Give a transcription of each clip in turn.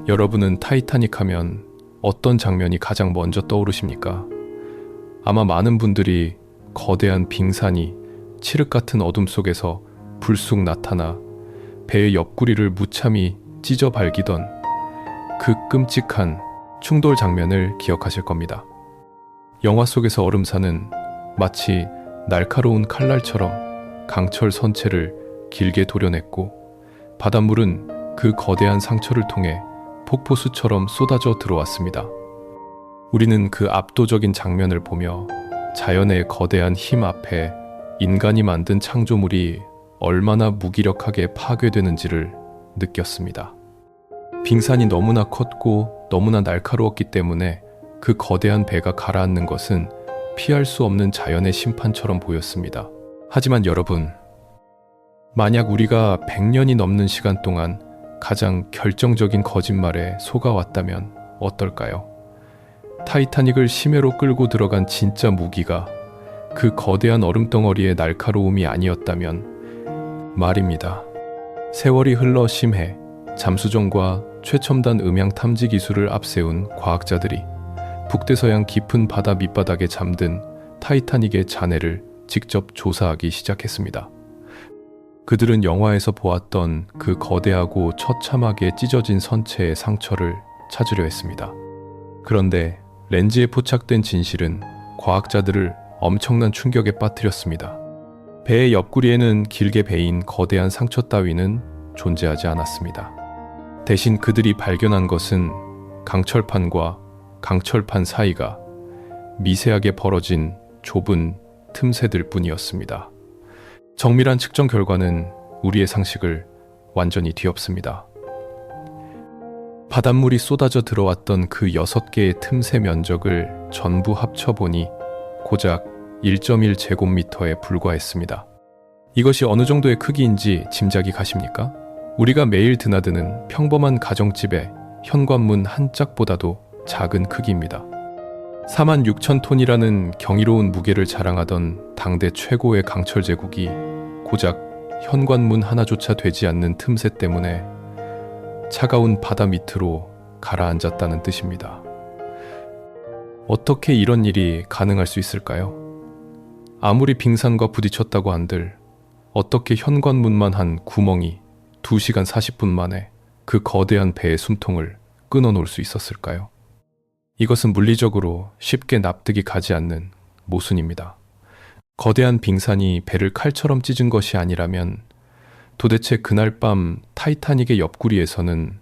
여러분은 타이타닉 하면 어떤 장면이 가장 먼저 떠오르십니까? 아마 많은 분들이 거대한 빙산이 칠흑 같은 어둠 속에서 불쑥 나타나 배의 옆구리를 무참히 찢어 발기던 그 끔찍한 충돌 장면을 기억하실 겁니다. 영화 속에서 얼음산은 마치 날카로운 칼날처럼 강철 선체를 길게 도려냈고, 바닷물은 그 거대한 상처를 통해 폭포수처럼 쏟아져 들어왔습니다. 우리는 그 압도적인 장면을 보며 자연의 거대한 힘 앞에 인간이 만든 창조물이 얼마나 무기력하게 파괴되는지를 느꼈습니다. 빙산이 너무나 컸고 너무나 날카로웠기 때문에 그 거대한 배가 가라앉는 것은 피할 수 없는 자연의 심판처럼 보였습니다. 하지만 여러분, 만약 우리가 100년이 넘는 시간 동안 가장 결정적인 거짓말에 속아왔다면 어떨까요? 타이타닉을 심해로 끌고 들어간 진짜 무기가 그 거대한 얼음덩어리의 날카로움이 아니었다면 말입니다. 세월이 흘러 심해 잠수정과 최첨단 음향 탐지 기술을 앞세운 과학자들이 북대서양 깊은 바다 밑바닥에 잠든 타이타닉의 잔해를 직접 조사하기 시작했습니다. 그들은 영화에서 보았던 그 거대하고 처참하게 찢어진 선체의 상처를 찾으려 했습니다. 그런데 렌즈에 포착된 진실은 과학자들을 엄청난 충격에 빠뜨렸습니다. 배의 옆구리에는 길게 베인 거대한 상처 따위는 존재하지 않았습니다. 대신 그들이 발견한 것은 강철판과 강철판 사이가 미세하게 벌어진 좁은 틈새들 뿐이었습니다. 정밀한 측정 결과는 우리의 상식을 완전히 뒤엎습니다. 바닷물이 쏟아져 들어왔던 그 6개의 틈새 면적을 전부 합쳐보니 고작 1.1제곱미터에 불과했습니다. 이것이 어느 정도의 크기인지 짐작이 가십니까? 우리가 매일 드나드는 평범한 가정집의 현관문 한 짝보다도 작은 크기입니다. 46,000톤이라는 경이로운 무게를 자랑하던 당대 최고의 강철 제국이 고작 현관문 하나조차 되지 않는 틈새 때문에 차가운 바다 밑으로 가라앉았다는 뜻입니다. 어떻게 이런 일이 가능할 수 있을까요? 아무리 빙산과 부딪혔다고 한들 어떻게 현관문만 한 구멍이 2시간 40분 만에 그 거대한 배의 숨통을 끊어놓을 수 있었을까요? 이것은 물리적으로 쉽게 납득이 가지 않는 모순입니다. 거대한 빙산이 배를 칼처럼 찢은 것이 아니라면 도대체 그날 밤 타이타닉의 옆구리에서는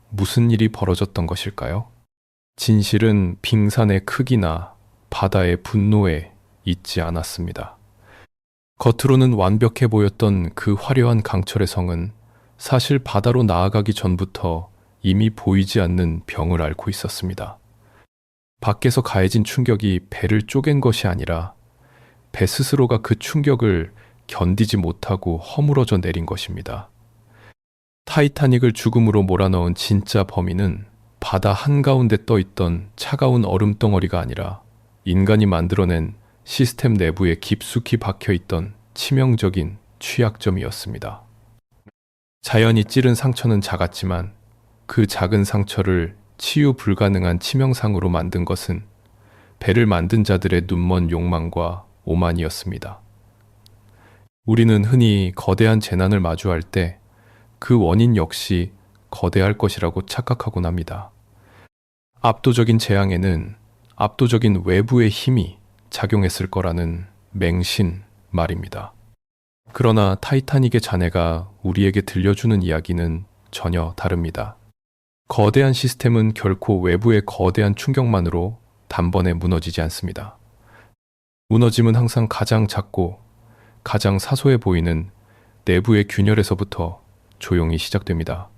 무슨 일이 벌어졌던 것일까요? 진실은 빙산의 크기나 바다의 분노에 있지 않았습니다. 겉으로는 완벽해 보였던 그 화려한 강철의 성은 사실 바다로 나아가기 전부터 이미 보이지 않는 병을 앓고 있었습니다. 밖에서 가해진 충격이 배를 쪼갠 것이 아니라 배 스스로가 그 충격을 견디지 못하고 허물어져 내린 것입니다. 타이타닉을 죽음으로 몰아넣은 진짜 범인은 바다 한가운데 떠있던 차가운 얼음덩어리가 아니라 인간이 만들어낸 시스템 내부에 깊숙이 박혀있던 치명적인 취약점이었습니다. 자연이 찌른 상처는 작았지만 그 작은 상처를 치유 불가능한 치명상으로 만든 것은 배를 만든 자들의 눈먼 욕망과 오만이었습니다. 우리는 흔히 거대한 재난을 마주할 때 그 원인 역시 거대할 것이라고 착각하곤 합니다. 압도적인 재앙에는 압도적인 외부의 힘이 작용했을 거라는 맹신 말입니다. 그러나 타이타닉의 잔해가 우리에게 들려주는 이야기는 전혀 다릅니다. 거대한 시스템은 결코 외부의 거대한 충격만으로 단번에 무너지지 않습니다. 무너짐은 항상 가장 작고 가장 사소해 보이는 내부의 균열에서부터 조용히 시작됩니다.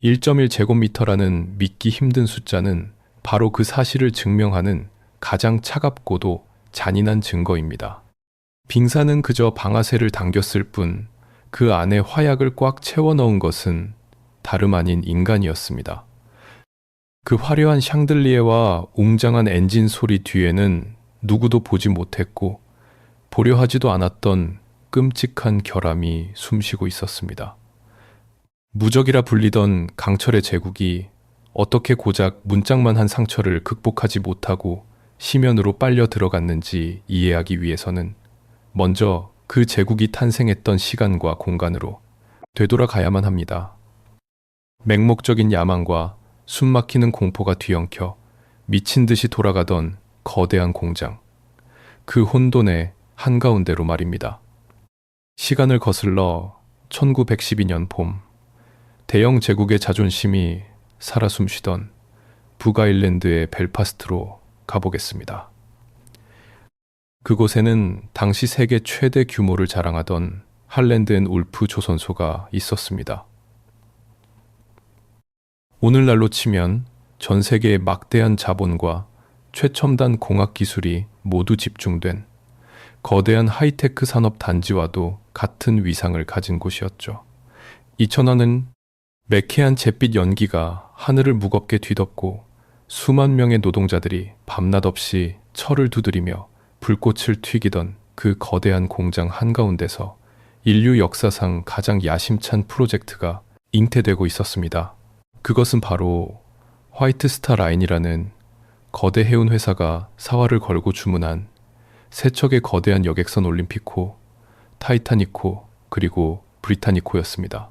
1.1제곱미터라는 믿기 힘든 숫자는 바로 그 사실을 증명하는 가장 차갑고도 잔인한 증거입니다. 빙산은 그저 방아쇠를 당겼을 뿐 그 안에 화약을 꽉 채워 넣은 것은 다름 아닌 인간이었습니다. 그 화려한 샹들리에와 웅장한 엔진 소리 뒤에는 누구도 보지 못했고 보려 하지도 않았던 끔찍한 결함이 숨쉬고 있었습니다. 무적이라 불리던 강철의 제국이 어떻게 고작 문짝만 한 상처를 극복하지 못하고 심연으로 빨려 들어갔는지 이해하기 위해서는 먼저 그 제국이 탄생했던 시간과 공간으로 되돌아가야만 합니다. 맹목적인 야망과 숨막히는 공포가 뒤엉켜 미친 듯이 돌아가던 거대한 공장, 그 혼돈의 한가운데로 말입니다. 시간을 거슬러 1912년 봄, 대영 제국의 자존심이 살아 숨쉬던 북아일랜드의 벨파스트로 가보겠습니다. 그곳에는 당시 세계 최대 규모를 자랑하던 할랜드 앤 울프 조선소가 있었습니다. 오늘날로 치면 전 세계의 막대한 자본과 최첨단 공학 기술이 모두 집중된 거대한 하이테크 산업 단지와도 같은 위상을 가진 곳이었죠. 이 천하는 매캐한 잿빛 연기가 하늘을 무겁게 뒤덮고 수만 명의 노동자들이 밤낮 없이 철을 두드리며 불꽃을 튀기던 그 거대한 공장 한가운데서 인류 역사상 가장 야심찬 프로젝트가 잉태되고 있었습니다. 그것은 바로 화이트 스타 라인이라는 거대 해운 회사가 사활을 걸고 주문한 세 척의 거대한 여객선 올림픽호, 타이타닉호, 그리고 브리타니코였습니다.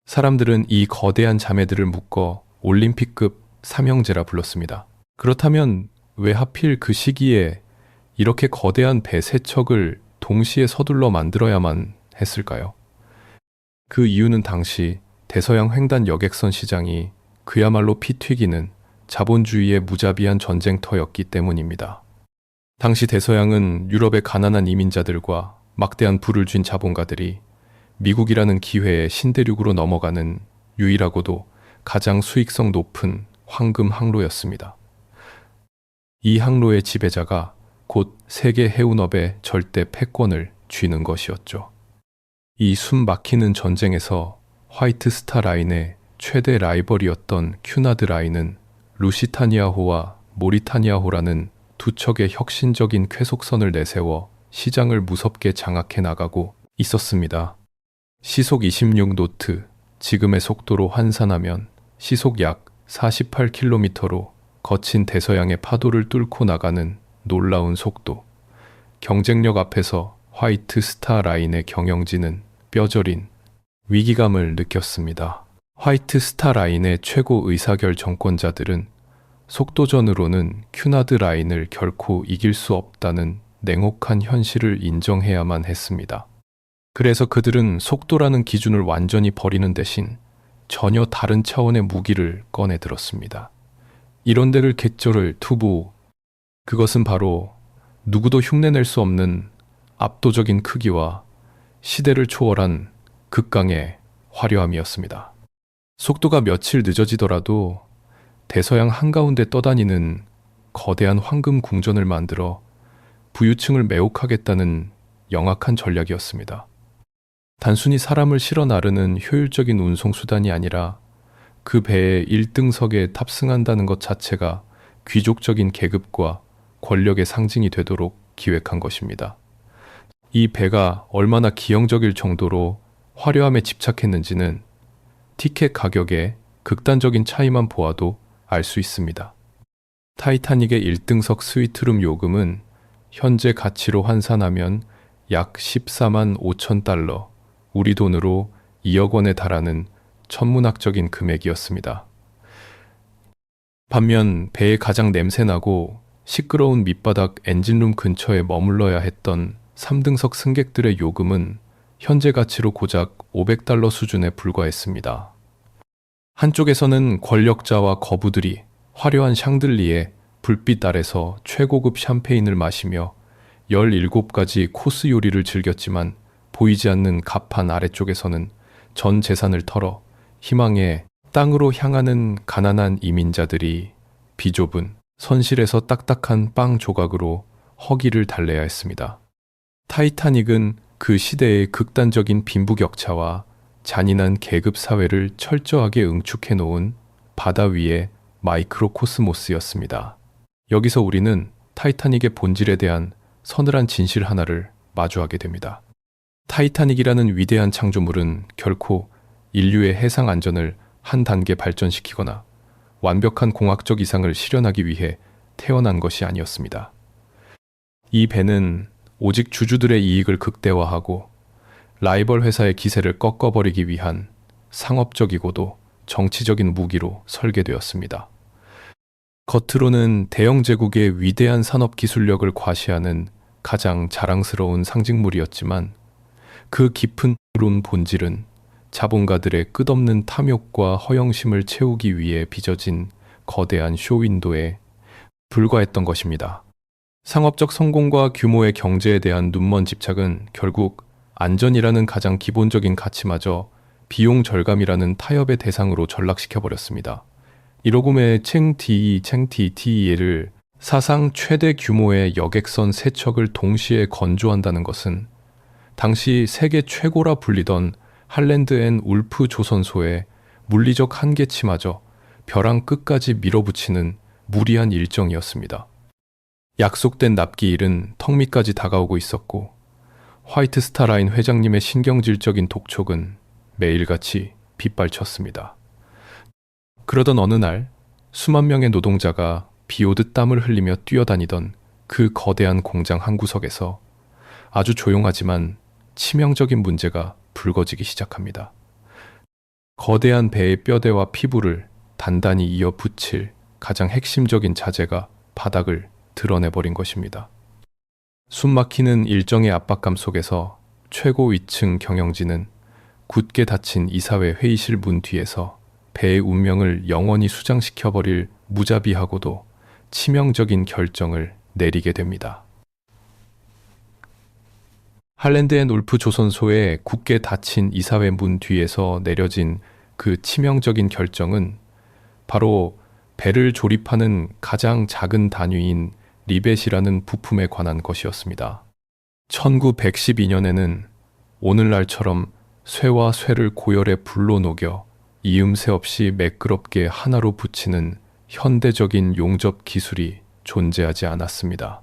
사람들은 이 거대한 자매들을 묶어 올림픽급 삼형제라 불렀습니다. 그렇다면 왜 하필 그 시기에 이렇게 거대한 배 세 척을 동시에 서둘러 만들어야만 했을까요? 그 이유는 당시 대서양 횡단 여객선 시장이 그야말로 피 튀기는 자본주의의 무자비한 전쟁터였기 때문입니다. 당시 대서양은 유럽의 가난한 이민자들과 막대한 부를 쥔 자본가들이 미국이라는 기회에 신대륙으로 넘어가는 유일하고도 가장 수익성 높은 황금 항로였습니다. 이 항로의 지배자가 곧 세계 해운업의 절대 패권을 쥐는 것이었죠. 이 숨 막히는 전쟁에서 화이트 스타 라인의 최대 라이벌이었던 큐나드 라인은 루시타니아호와 모리타니아호라는 두 척의 혁신적인 쾌속선을 내세워 시장을 무섭게 장악해 나가고 있었습니다. 시속 26노트, 지금의 속도로 환산하면 시속 약 48km로 거친 대서양의 파도를 뚫고 나가는 놀라운 속도. 경쟁력 앞에서 화이트 스타 라인의 경영진은 뼈저린 위기감을 느꼈습니다. 화이트 스타 라인의 최고 의사결 정권자들은 속도전으로는 큐나드 라인을 결코 이길 수 없다는 냉혹한 현실을 인정해야만 했습니다. 그래서 그들은 속도라는 기준을 완전히 버리는 대신 전혀 다른 차원의 무기를 꺼내 들었습니다. 이런 데를 개쩔을 투부, 그것은 바로 누구도 흉내낼 수 없는 압도적인 크기와 시대를 초월한 극강의 화려함이었습니다. 속도가 며칠 늦어지더라도 대서양 한가운데 떠다니는 거대한 황금 궁전을 만들어 부유층을 매혹하겠다는 영악한 전략이었습니다. 단순히 사람을 실어 나르는 효율적인 운송수단이 아니라 그 배에 1등석에 탑승한다는 것 자체가 귀족적인 계급과 권력의 상징이 되도록 기획한 것입니다. 이 배가 얼마나 기형적일 정도로 화려함에 집착했는지는 티켓 가격의 극단적인 차이만 보아도 알 수 있습니다. 타이타닉의 1등석 스위트룸 요금은 현재 가치로 환산하면 약 14만 5천 달러, 우리 돈으로 2억 원에 달하는 천문학적인 금액이었습니다. 반면 배의 가장 냄새나고 시끄러운 밑바닥 엔진룸 근처에 머물러야 했던 3등석 승객들의 요금은 현재 가치로 고작 500달러 수준에 불과했습니다. 한쪽에서는 권력자와 거부들이 화려한 샹들리에 불빛 아래서 최고급 샴페인을 마시며 17가지 코스 요리를 즐겼지만 보이지 않는 갑판 아래쪽에서는 전 재산을 털어 희망의 땅으로 향하는 가난한 이민자들이 비좁은 선실에서 딱딱한 빵 조각으로 허기를 달래야 했습니다. 타이타닉은 그 시대의 극단적인 빈부격차와 잔인한 계급 사회를 철저하게 응축해 놓은 바다 위의 마이크로코스모스였습니다. 여기서 우리는 타이타닉의 본질에 대한 서늘한 진실 하나를 마주하게 됩니다. 타이타닉이라는 위대한 창조물은 결코 인류의 해상 안전을 한 단계 발전시키거나 완벽한 공학적 이상을 실현하기 위해 태어난 것이 아니었습니다. 이 배는 오직 주주들의 이익을 극대화하고 라이벌 회사의 기세를 꺾어버리기 위한 상업적이고도 정치적인 무기로 설계되었습니다. 겉으로는 대영 제국의 위대한 산업 기술력을 과시하는 가장 자랑스러운 상징물이었지만 그 깊은 본질은 자본가들의 끝없는 탐욕과 허영심을 채우기 위해 빚어진 거대한 쇼윈도에 불과했던 것입니다. 상업적 성공과 규모의 경제에 대한 눈먼 집착은 결국 안전이라는 가장 기본적인 가치마저 비용 절감이라는 타협의 대상으로 전락시켜버렸습니다. 이로굼의 챙티티를 사상 최대 규모의 여객선 3척을 동시에 건조한다는 것은 당시 세계 최고라 불리던 할랜드 앤 울프 조선소의 물리적 한계치마저 벼랑 끝까지 밀어붙이는 무리한 일정이었습니다. 약속된 납기일은 턱 밑까지 다가오고 있었고 화이트 스타라인 회장님의 신경질적인 독촉은 매일같이 빗발쳤습니다. 그러던 어느 날 수만 명의 노동자가 비오듯 땀을 흘리며 뛰어다니던 그 거대한 공장 한 구석에서 아주 조용하지만 치명적인 문제가 불거지기 시작합니다. 거대한 배의 뼈대와 피부를 단단히 이어 붙일 가장 핵심적인 자재가 바닥을 드러내버린 것입니다. 숨막히는 일정의 압박감 속에서 최고 위층 경영진은 굳게 닫힌 이사회 회의실 문 뒤에서 배의 운명을 영원히 수장시켜버릴 무자비하고도 치명적인 결정을 내리게 됩니다. 할랜드 앤 울프 조선소의 굳게 닫힌 이사회 문 뒤에서 내려진 그 치명적인 결정은 바로 배를 조립하는 가장 작은 단위인 리벳이라는 부품에 관한 것이었습니다. 1912년에는 오늘날처럼 쇠와 쇠를 고열에 불로 녹여 이음새 없이 매끄럽게 하나로 붙이는 현대적인 용접 기술이 존재하지 않았습니다.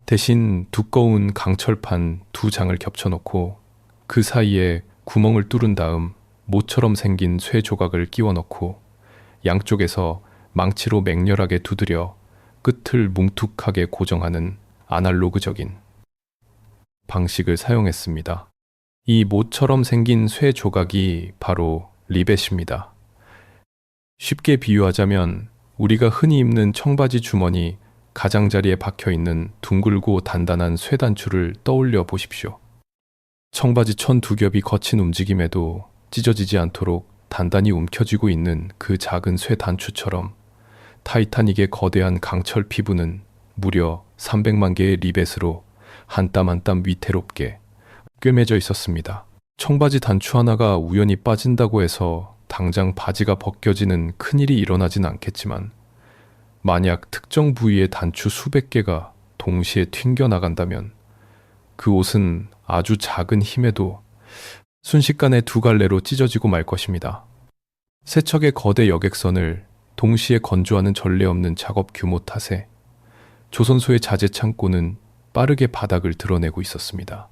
대신 두꺼운 강철판 2장을 겹쳐놓고 그 사이에 구멍을 뚫은 다음 모처럼 생긴 쇠 조각을 끼워 넣고 양쪽에서 망치로 맹렬하게 두드려 끝을 뭉툭하게 고정하는 아날로그적인 방식을 사용했습니다. 이 모처럼 생긴 쇠 조각이 바로 리벳입니다. 쉽게 비유하자면 우리가 흔히 입는 청바지 주머니 가장자리에 박혀있는 둥글고 단단한 쇠 단추를 떠올려 보십시오. 청바지 천 2겹이 거친 움직임에도 찢어지지 않도록 단단히 움켜쥐고 있는 그 작은 쇠 단추처럼 타이타닉의 거대한 강철 피부는 무려 300만 개의 리벳으로 한 땀 한 땀 위태롭게 꿰매져 있었습니다. 청바지 단추 하나가 우연히 빠진다고 해서 당장 바지가 벗겨지는 큰일이 일어나진 않겠지만 만약 특정 부위의 단추 수백 개가 동시에 튕겨나간다면 그 옷은 아주 작은 힘에도 순식간에 2갈래로 찢어지고 말 것입니다. 세 척의 거대 여객선을 동시에 건조하는 전례 없는 작업 규모 탓에 조선소의 자재 창고는 빠르게 바닥을 드러내고 있었습니다.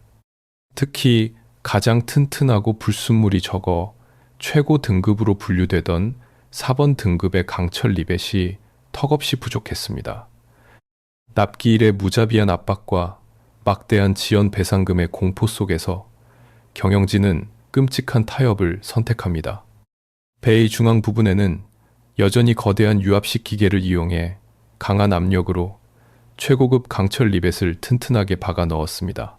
특히 가장 튼튼하고 불순물이 적어 최고 등급으로 분류되던 4번 등급의 강철 리벳이 턱없이 부족했습니다. 납기일의 무자비한 압박과 막대한 지연 배상금의 공포 속에서 경영진은 끔찍한 타협을 선택합니다. 배의 중앙 부분에는 여전히 거대한 유압식 기계를 이용해 강한 압력으로 최고급 강철 리벳을 튼튼하게 박아 넣었습니다.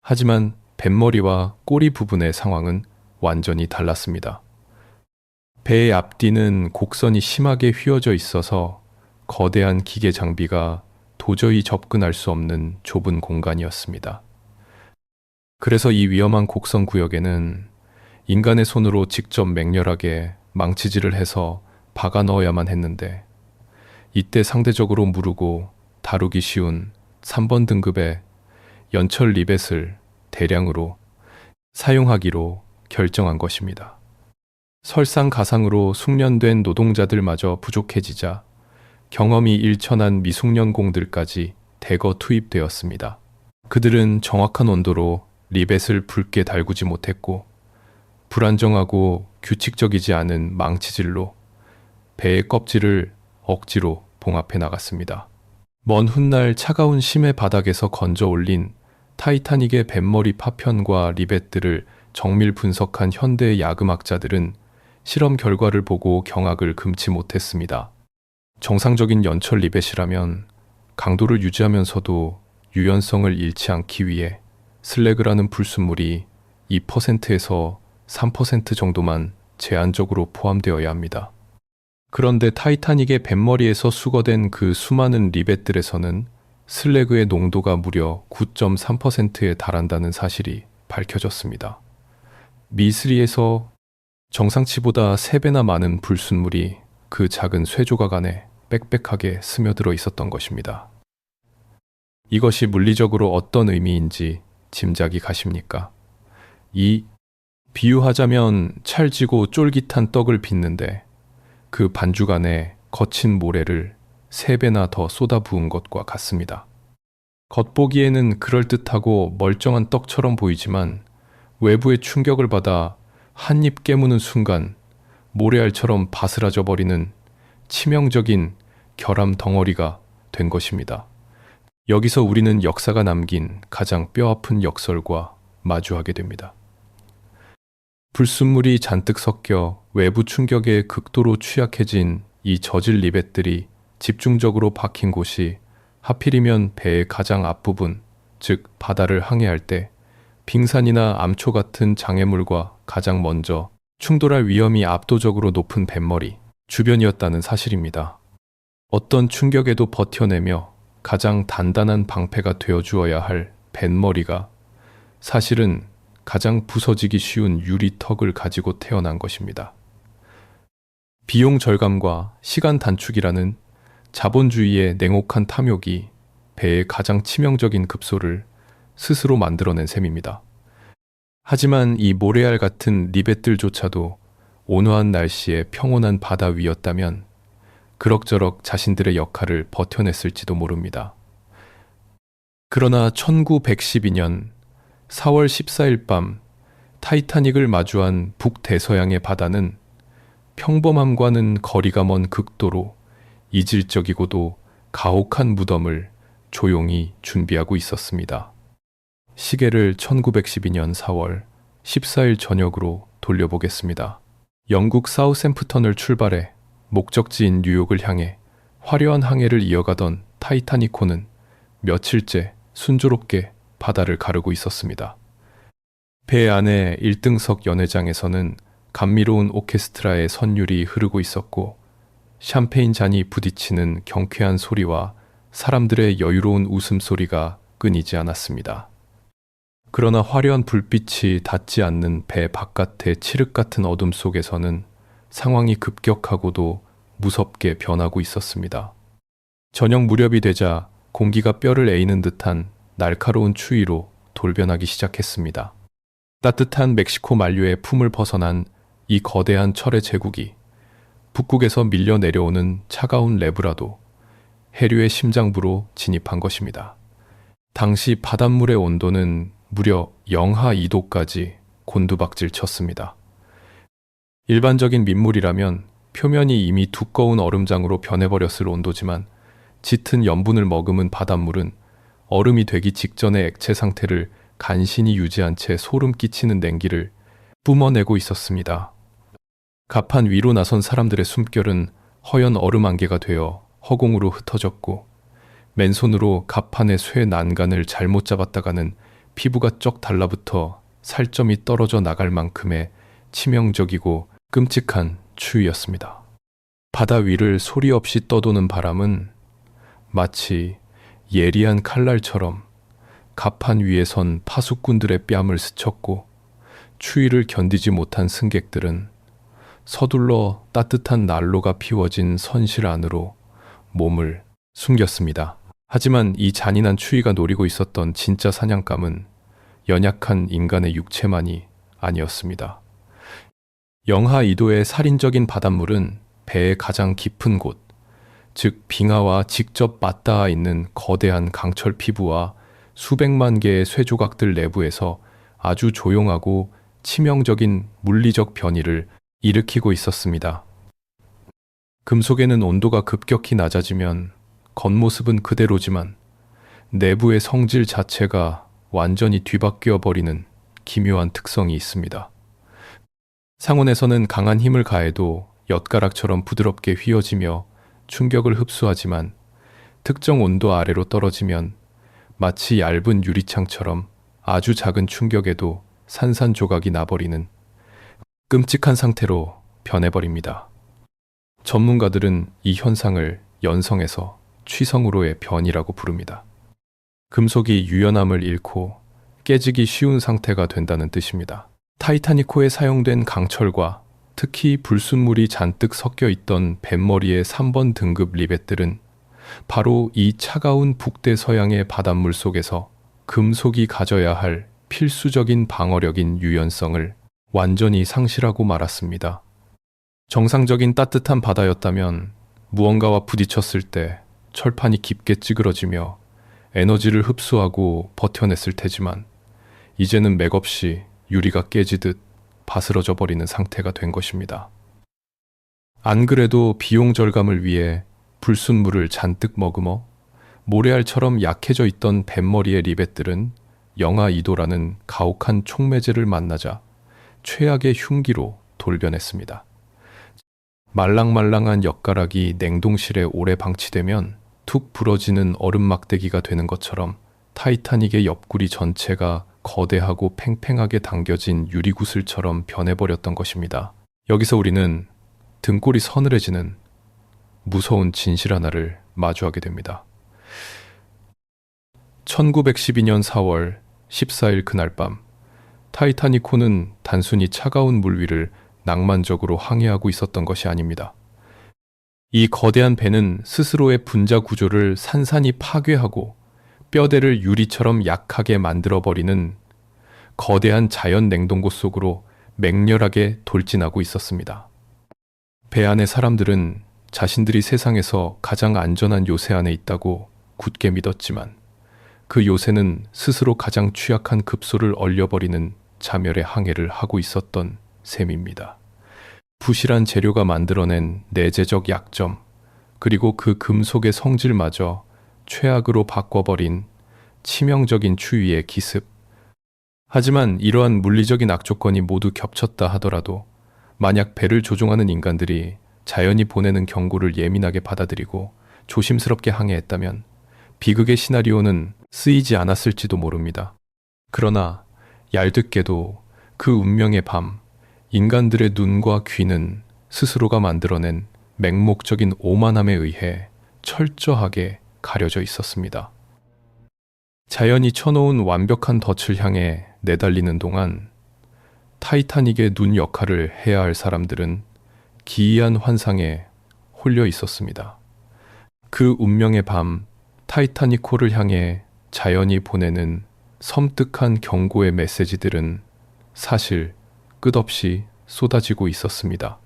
하지만 뱃머리와 꼬리 부분의 상황은 완전히 달랐습니다. 배의 앞뒤는 곡선이 심하게 휘어져 있어서 거대한 기계 장비가 도저히 접근할 수 없는 좁은 공간이었습니다. 그래서 이 위험한 곡선 구역에는 인간의 손으로 직접 맹렬하게 망치질을 해서 박아 넣어야만 했는데 이때 상대적으로 무르고 다루기 쉬운 3번 등급의 연철 리벳을 대량으로 사용하기로 결정한 것입니다. 설상가상으로 숙련된 노동자들마저 부족해지자 경험이 일천한 미숙련공들까지 대거 투입되었습니다. 그들은 정확한 온도로 리벳을 붉게 달구지 못했고 불안정하고 규칙적이지 않은 망치질로 배의 껍질을 억지로 봉합해 나갔습니다. 먼 훗날 차가운 심해 바닥에서 건져 올린 타이타닉의 뱃머리 파편과 리벳들을 정밀 분석한 현대 야금학자들은 실험 결과를 보고 경악을 금치 못했습니다. 정상적인 연철 리벳이라면 강도를 유지하면서도 유연성을 잃지 않기 위해 슬래그라는 불순물이 2%에서 3% 정도만 제한적으로 포함되어야 합니다. 그런데 타이타닉의 뱃머리에서 수거된 그 수많은 리벳들에서는 슬래그의 농도가 무려 9.3%에 달한다는 사실이 밝혀졌습니다. 미스리에서 정상치보다 3배나 많은 불순물이 그 작은 쇠조각 안에 빽빽하게 스며들어 있었던 것입니다. 이것이 물리적으로 어떤 의미인지 짐작이 가십니까? 비유하자면 찰지고 쫄깃한 떡을 빚는데 그 반죽 안에 거친 모래를 3배나 더 쏟아부은 것과 같습니다. 겉보기에는 그럴듯하고 멀쩡한 떡처럼 보이지만 외부의 충격을 받아 한 입 깨무는 순간 모래알처럼 바스라져 버리는 치명적인 결함 덩어리가 된 것입니다. 여기서 우리는 역사가 남긴 가장 뼈아픈 역설과 마주하게 됩니다. 불순물이 잔뜩 섞여 외부 충격에 극도로 취약해진 이 저질 리벳들이 집중적으로 박힌 곳이 하필이면 배의 가장 앞부분, 즉 바다를 항해할 때 빙산이나 암초 같은 장애물과 가장 먼저 충돌할 위험이 압도적으로 높은 뱃머리 주변이었다는 사실입니다. 어떤 충격에도 버텨내며 가장 단단한 방패가 되어주어야 할 뱃머리가 사실은 가장 부서지기 쉬운 유리턱을 가지고 태어난 것입니다. 비용 절감과 시간 단축이라는 자본주의의 냉혹한 탐욕이 배의 가장 치명적인 급소를 스스로 만들어낸 셈입니다. 하지만 이 모래알 같은 리벳들조차도 온화한 날씨에 평온한 바다 위였다면 그럭저럭 자신들의 역할을 버텨냈을지도 모릅니다. 그러나 1912년 4월 14일 밤 타이타닉을 마주한 북대서양의 바다는 평범함과는 거리가 먼 극도로 이질적이고도 가혹한 무덤을 조용히 준비하고 있었습니다. 시계를 1912년 4월 14일 저녁으로 돌려보겠습니다. 영국 사우샘프턴을 출발해 목적지인 뉴욕을 향해 화려한 항해를 이어가던 타이타닉호는 며칠째 순조롭게 바다를 가르고 있었습니다. 배 안의 1등석 연회장에서는 감미로운 오케스트라의 선율이 흐르고 있었고 샴페인 잔이 부딪히는 경쾌한 소리와 사람들의 여유로운 웃음소리가 끊이지 않았습니다. 그러나 화려한 불빛이 닿지 않는 배 바깥의 칠흑 같은 어둠 속에서는 상황이 급격하고도 무섭게 변하고 있었습니다. 저녁 무렵이 되자 공기가 뼈를 에이는 듯한 날카로운 추위로 돌변하기 시작했습니다. 따뜻한 멕시코 만류의 품을 벗어난 이 거대한 철의 제국이 북극에서 밀려 내려오는 차가운 레브라도 해류의 심장부로 진입한 것입니다. 당시 바닷물의 온도는 무려 영하 2도까지 곤두박질 쳤습니다. 일반적인 민물이라면 표면이 이미 두꺼운 얼음장으로 변해버렸을 온도지만 짙은 염분을 머금은 바닷물은 얼음이 되기 직전의 액체 상태를 간신히 유지한 채 소름 끼치는 냉기를 뿜어내고 있었습니다. 갑판 위로 나선 사람들의 숨결은 허연 얼음 안개가 되어 허공으로 흩어졌고 맨손으로 갑판의 쇠 난간을 잘못 잡았다가는 피부가 쩍 달라붙어 살점이 떨어져 나갈 만큼의 치명적이고 끔찍한 추위였습니다. 바다 위를 소리 없이 떠도는 바람은 마치 예리한 칼날처럼 갑판 위에 선 파수꾼들의 뺨을 스쳤고 추위를 견디지 못한 승객들은 서둘러 따뜻한 난로가 피워진 선실 안으로 몸을 숨겼습니다. 하지만 이 잔인한 추위가 노리고 있었던 진짜 사냥감은 연약한 인간의 육체만이 아니었습니다. 영하 2도의 살인적인 바닷물은 배의 가장 깊은 곳, 즉 빙하와 직접 맞닿아 있는 거대한 강철 피부와 수백만 개의 쇠조각들 내부에서 아주 조용하고 치명적인 물리적 변이를 일으키고 있었습니다. 금속에는 온도가 급격히 낮아지면 겉모습은 그대로지만 내부의 성질 자체가 완전히 뒤바뀌어 버리는 기묘한 특성이 있습니다. 상온에서는 강한 힘을 가해도 엿가락처럼 부드럽게 휘어지며 충격을 흡수하지만 특정 온도 아래로 떨어지면 마치 얇은 유리창처럼 아주 작은 충격에도 산산조각이 나버리는 끔찍한 상태로 변해버립니다. 전문가들은 이 현상을 연성에서 취성으로의 변이라고 부릅니다. 금속이 유연함을 잃고 깨지기 쉬운 상태가 된다는 뜻입니다. 타이타니코에 사용된 강철과 특히 불순물이 잔뜩 섞여 있던 뱃머리의 3번 등급 리벳들은 바로 이 차가운 북대서양의 바닷물 속에서 금속이 가져야 할 필수적인 방어력인 유연성을 완전히 상실하고 말았습니다. 정상적인 따뜻한 바다였다면 무언가와 부딪혔을 때 철판이 깊게 찌그러지며 에너지를 흡수하고 버텨냈을 테지만 이제는 맥없이 유리가 깨지듯 바스러져 버리는 상태가 된 것입니다. 안 그래도 비용 절감을 위해 불순물을 잔뜩 머금어 모래알처럼 약해져 있던 뱃머리의 리벳들은 영하 2도라는 가혹한 촉매제를 만나자 최악의 흉기로 돌변했습니다. 말랑말랑한 엿가락이 냉동실에 오래 방치되면 툭 부러지는 얼음 막대기가 되는 것처럼 타이타닉의 옆구리 전체가 거대하고 팽팽하게 당겨진 유리구슬처럼 변해버렸던 것입니다. 여기서 우리는 등골이 서늘해지는 무서운 진실 하나를 마주하게 됩니다. 1912년 4월 14일 그날 밤, 타이타니코는 단순히 차가운 물 위를 낭만적으로 항해하고 있었던 것이 아닙니다. 이 거대한 배는 스스로의 분자 구조를 산산이 파괴하고 뼈대를 유리처럼 약하게 만들어버리는 거대한 자연 냉동고 속으로 맹렬하게 돌진하고 있었습니다. 배 안의 사람들은 자신들이 세상에서 가장 안전한 요새 안에 있다고 굳게 믿었지만 그 요새는 스스로 가장 취약한 급소를 얼려버리는 자멸의 항해를 하고 있었던 셈입니다. 부실한 재료가 만들어낸 내재적 약점, 그리고 그 금속의 성질마저 최악으로 바꿔버린 치명적인 추위의 기습. 하지만 이러한 물리적인 악조건이 모두 겹쳤다 하더라도 만약 배를 조종하는 인간들이 자연이 보내는 경고를 예민하게 받아들이고 조심스럽게 항해했다면 비극의 시나리오는 쓰이지 않았을지도 모릅니다. 그러나 얄궂게도 그 운명의 밤, 인간들의 눈과 귀는 스스로가 만들어낸 맹목적인 오만함에 의해 철저하게 가려져 있었습니다. 자연이 쳐놓은 완벽한 덫을 향해 내달리는 동안 타이타닉의 눈 역할을 해야 할 사람들은 기이한 환상에 홀려 있었습니다. 그 운명의 밤, 타이타니코를 향해 자연이 보내는 섬뜩한 경고의 메시지들은 사실 끝없이 쏟아지고 있었습니다.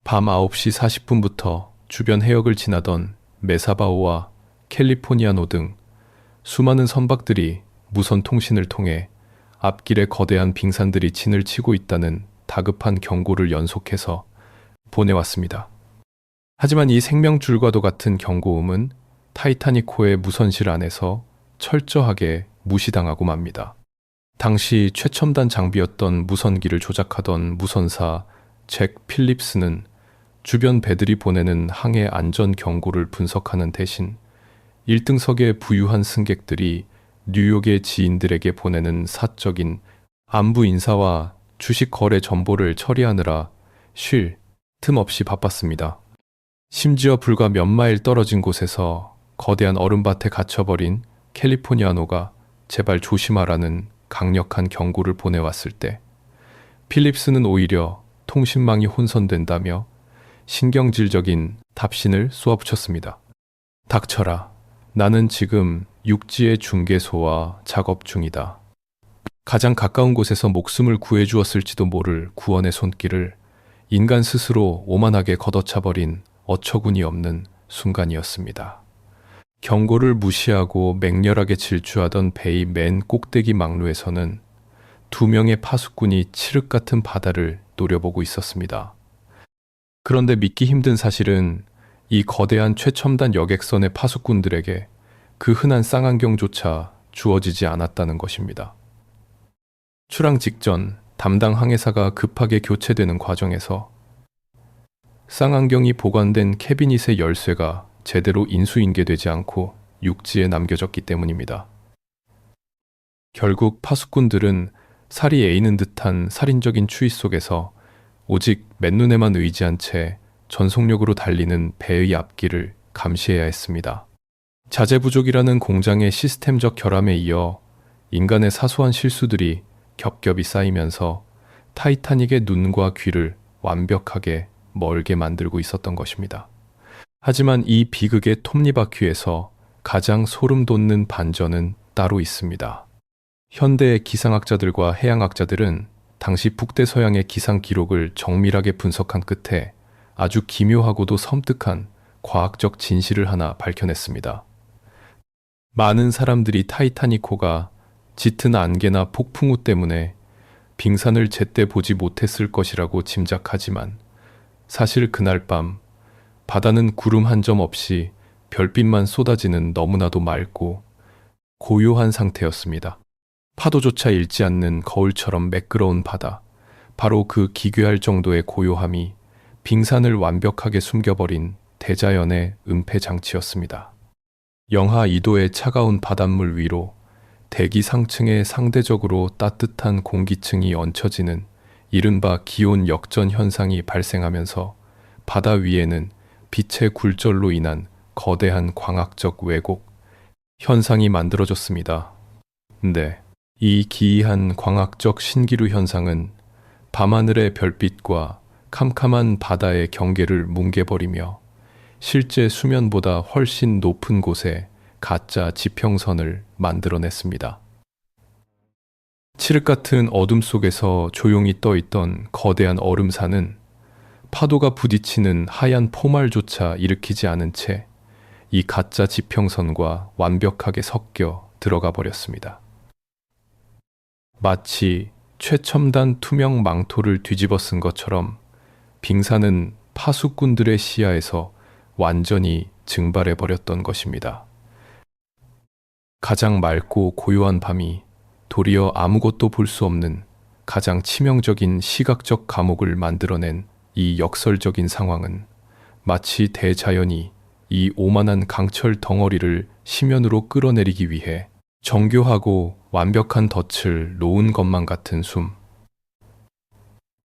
밤 9시 40분부터 주변 해역을 지나던 메사바오와 캘리포니아노 등 수많은 선박들이 무선 통신을 통해 앞길에 거대한 빙산들이 진을 치고 있다는 다급한 경고를 연속해서 보내왔습니다. 하지만 이 생명줄과도 같은 경고음은 타이타니코의 무선실 안에서 철저하게 무시당하고 맙니다. 당시 최첨단 장비였던 무선기를 조작하던 무선사 잭 필립스는 주변 배들이 보내는 항해 안전 경고를 분석하는 대신 1등석의 부유한 승객들이 뉴욕의 지인들에게 보내는 사적인 안부 인사와 주식 거래 정보를 처리하느라 쉴 틈 없이 바빴습니다. 심지어 불과 몇 마일 떨어진 곳에서 거대한 얼음밭에 갇혀버린 캘리포니아노가 제발 조심하라는 강력한 경고를 보내왔을 때 필립스는 오히려 통신망이 혼선된다며 신경질적인 답신을 쏘아붙였습니다. 닥쳐라. 나는 지금 육지의 중개소와 작업 중이다. 가장 가까운 곳에서 목숨을 구해주었을지도 모를 구원의 손길을 인간 스스로 오만하게 걷어차버린 어처구니 없는 순간이었습니다. 경고를 무시하고 맹렬하게 질주하던 배의 맨 꼭대기 막루에서는 2명의 파수꾼이 칠흑 같은 바다를 노려보고 있었습니다. 그런데 믿기 힘든 사실은 이 거대한 최첨단 여객선의 파수꾼들에게 그 흔한 쌍안경조차 주어지지 않았다는 것입니다. 출항 직전 담당 항해사가 급하게 교체되는 과정에서 쌍안경이 보관된 캐비닛의 열쇠가 제대로 인수인계되지 않고 육지에 남겨졌기 때문입니다. 결국 파수꾼들은 살이 에이는 듯한 살인적인 추위 속에서 오직 맨눈에만 의지한 채 전속력으로 달리는 배의 앞길을 감시해야 했습니다. 자재부족이라는 공장의 시스템적 결함에 이어 인간의 사소한 실수들이 겹겹이 쌓이면서 타이타닉의 눈과 귀를 완벽하게 멀게 만들고 있었던 것입니다. 하지만 이 비극의 톱니바퀴에서 가장 소름 돋는 반전은 따로 있습니다. 현대의 기상학자들과 해양학자들은 당시 북대서양의 기상 기록을 정밀하게 분석한 끝에 아주 기묘하고도 섬뜩한 과학적 진실을 하나 밝혀냈습니다. 많은 사람들이 타이타닉호가 짙은 안개나 폭풍우 때문에 빙산을 제때 보지 못했을 것이라고 짐작하지만 사실 그날 밤 바다는 구름 한 점 없이 별빛만 쏟아지는 너무나도 맑고 고요한 상태였습니다. 파도조차 일지 않는 거울처럼 매끄러운 바다, 바로 그 기괴할 정도의 고요함이 빙산을 완벽하게 숨겨버린 대자연의 은폐장치였습니다. 영하 2도의 차가운 바닷물 위로 대기 상층에 상대적으로 따뜻한 공기층이 얹혀지는 이른바 기온 역전 현상이 발생하면서 바다 위에는 빛의 굴절로 인한 거대한 광학적 왜곡 현상이 만들어졌습니다. 네, 이 기이한 광학적 신기루 현상은 밤하늘의 별빛과 캄캄한 바다의 경계를 뭉개버리며 실제 수면보다 훨씬 높은 곳에 가짜 지평선을 만들어냈습니다. 칠흑 같은 어둠 속에서 조용히 떠있던 거대한 얼음산은 파도가 부딪히는 하얀 포말조차 일으키지 않은 채 이 가짜 지평선과 완벽하게 섞여 들어가 버렸습니다. 마치 최첨단 투명 망토를 뒤집어 쓴 것처럼 빙산은 파수꾼들의 시야에서 완전히 증발해 버렸던 것입니다. 가장 맑고 고요한 밤이 도리어 아무것도 볼 수 없는 가장 치명적인 시각적 감옥을 만들어낸 이 역설적인 상황은 마치 대자연이 이 오만한 강철 덩어리를 심연으로 끌어내리기 위해 정교하고 완벽한 덫을 놓은 것만 같은 숨,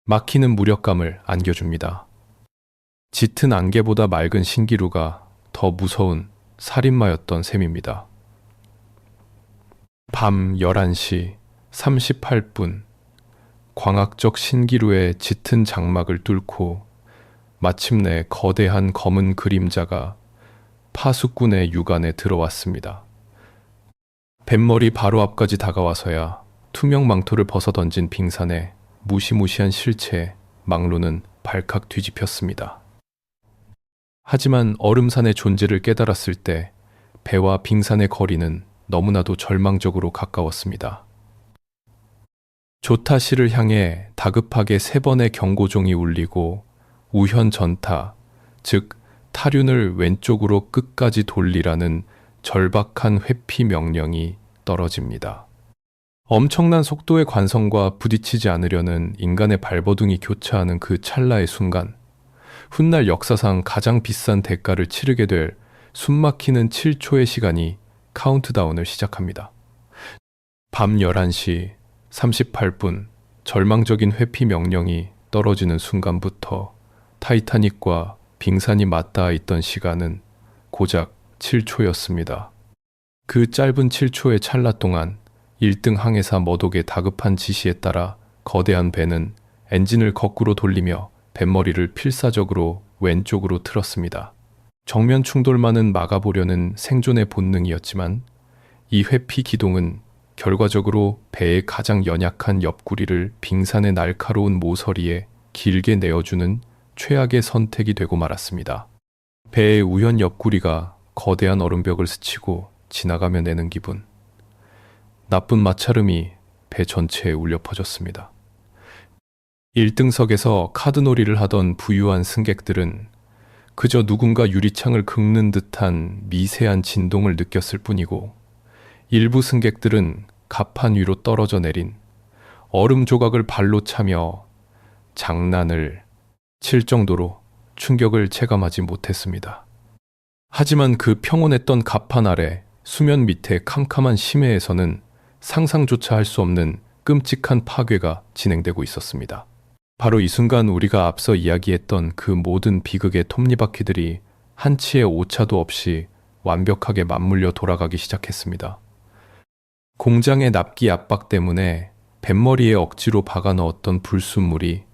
막히는 무력감을 안겨줍니다. 짙은 안개보다 맑은 신기루가 더 무서운 살인마였던 셈입니다. 밤 11시 38분, 광학적 신기루의 짙은 장막을 뚫고 마침내 거대한 검은 그림자가 파수꾼의 육안에 들어왔습니다. 뱃머리 바로 앞까지 다가와서야 투명 망토를 벗어던진 빙산에 무시무시한 실체에 망루는 발칵 뒤집혔습니다. 하지만 얼음산의 존재를 깨달았을 때 배와 빙산의 거리는 너무나도 절망적으로 가까웠습니다. 조타시를 향해 다급하게 3번의 경고종이 울리고 우현 전타, 즉 타륜을 왼쪽으로 끝까지 돌리라는 절박한 회피 명령이 떨어집니다. 엄청난 속도의 관성과 부딪히지 않으려는 인간의 발버둥이 교차하는 그 찰나의 순간, 훗날 역사상 가장 비싼 대가를 치르게 될 숨막히는 7초의 시간이 카운트다운을 시작합니다. 밤 11시 38분, 절망적인 회피 명령이 떨어지는 순간부터 타이타닉과 빙산이 맞닿아 있던 시간은 고작 7초였습니다. 그 짧은 7초의 찰나 동안 1등 항해사 머독의 다급한 지시에 따라 거대한 배는 엔진을 거꾸로 돌리며 뱃머리를 필사적으로 왼쪽으로 틀었습니다. 정면 충돌만은 막아보려는 생존의 본능이었지만 이 회피 기동은 결과적으로 배의 가장 연약한 옆구리를 빙산의 날카로운 모서리에 길게 내어주는 최악의 선택이 되고 말았습니다. 배의 우현 옆구리가 거대한 얼음벽을 스치고 지나가며 내는 기분. 나쁜 마찰음이 배 전체에 울려 퍼졌습니다. 1등석에서 카드놀이를 하던 부유한 승객들은 그저 누군가 유리창을 긁는 듯한 미세한 진동을 느꼈을 뿐이고, 일부 승객들은 갑판 위로 떨어져 내린 얼음 조각을 발로 차며 장난을 칠 정도로 충격을 체감하지 못했습니다. 하지만 그 평온했던 갑판 아래 수면 밑에 캄캄한 심해에서는 상상조차 할 수 없는 끔찍한 파괴가 진행되고 있었습니다. 바로 이 순간 우리가 앞서 이야기했던 그 모든 비극의 톱니바퀴들이 한치의 오차도 없이 완벽하게 맞물려 돌아가기 시작했습니다. 공장의 납기 압박 때문에 뱃머리에 억지로 박아 넣었던 불순물이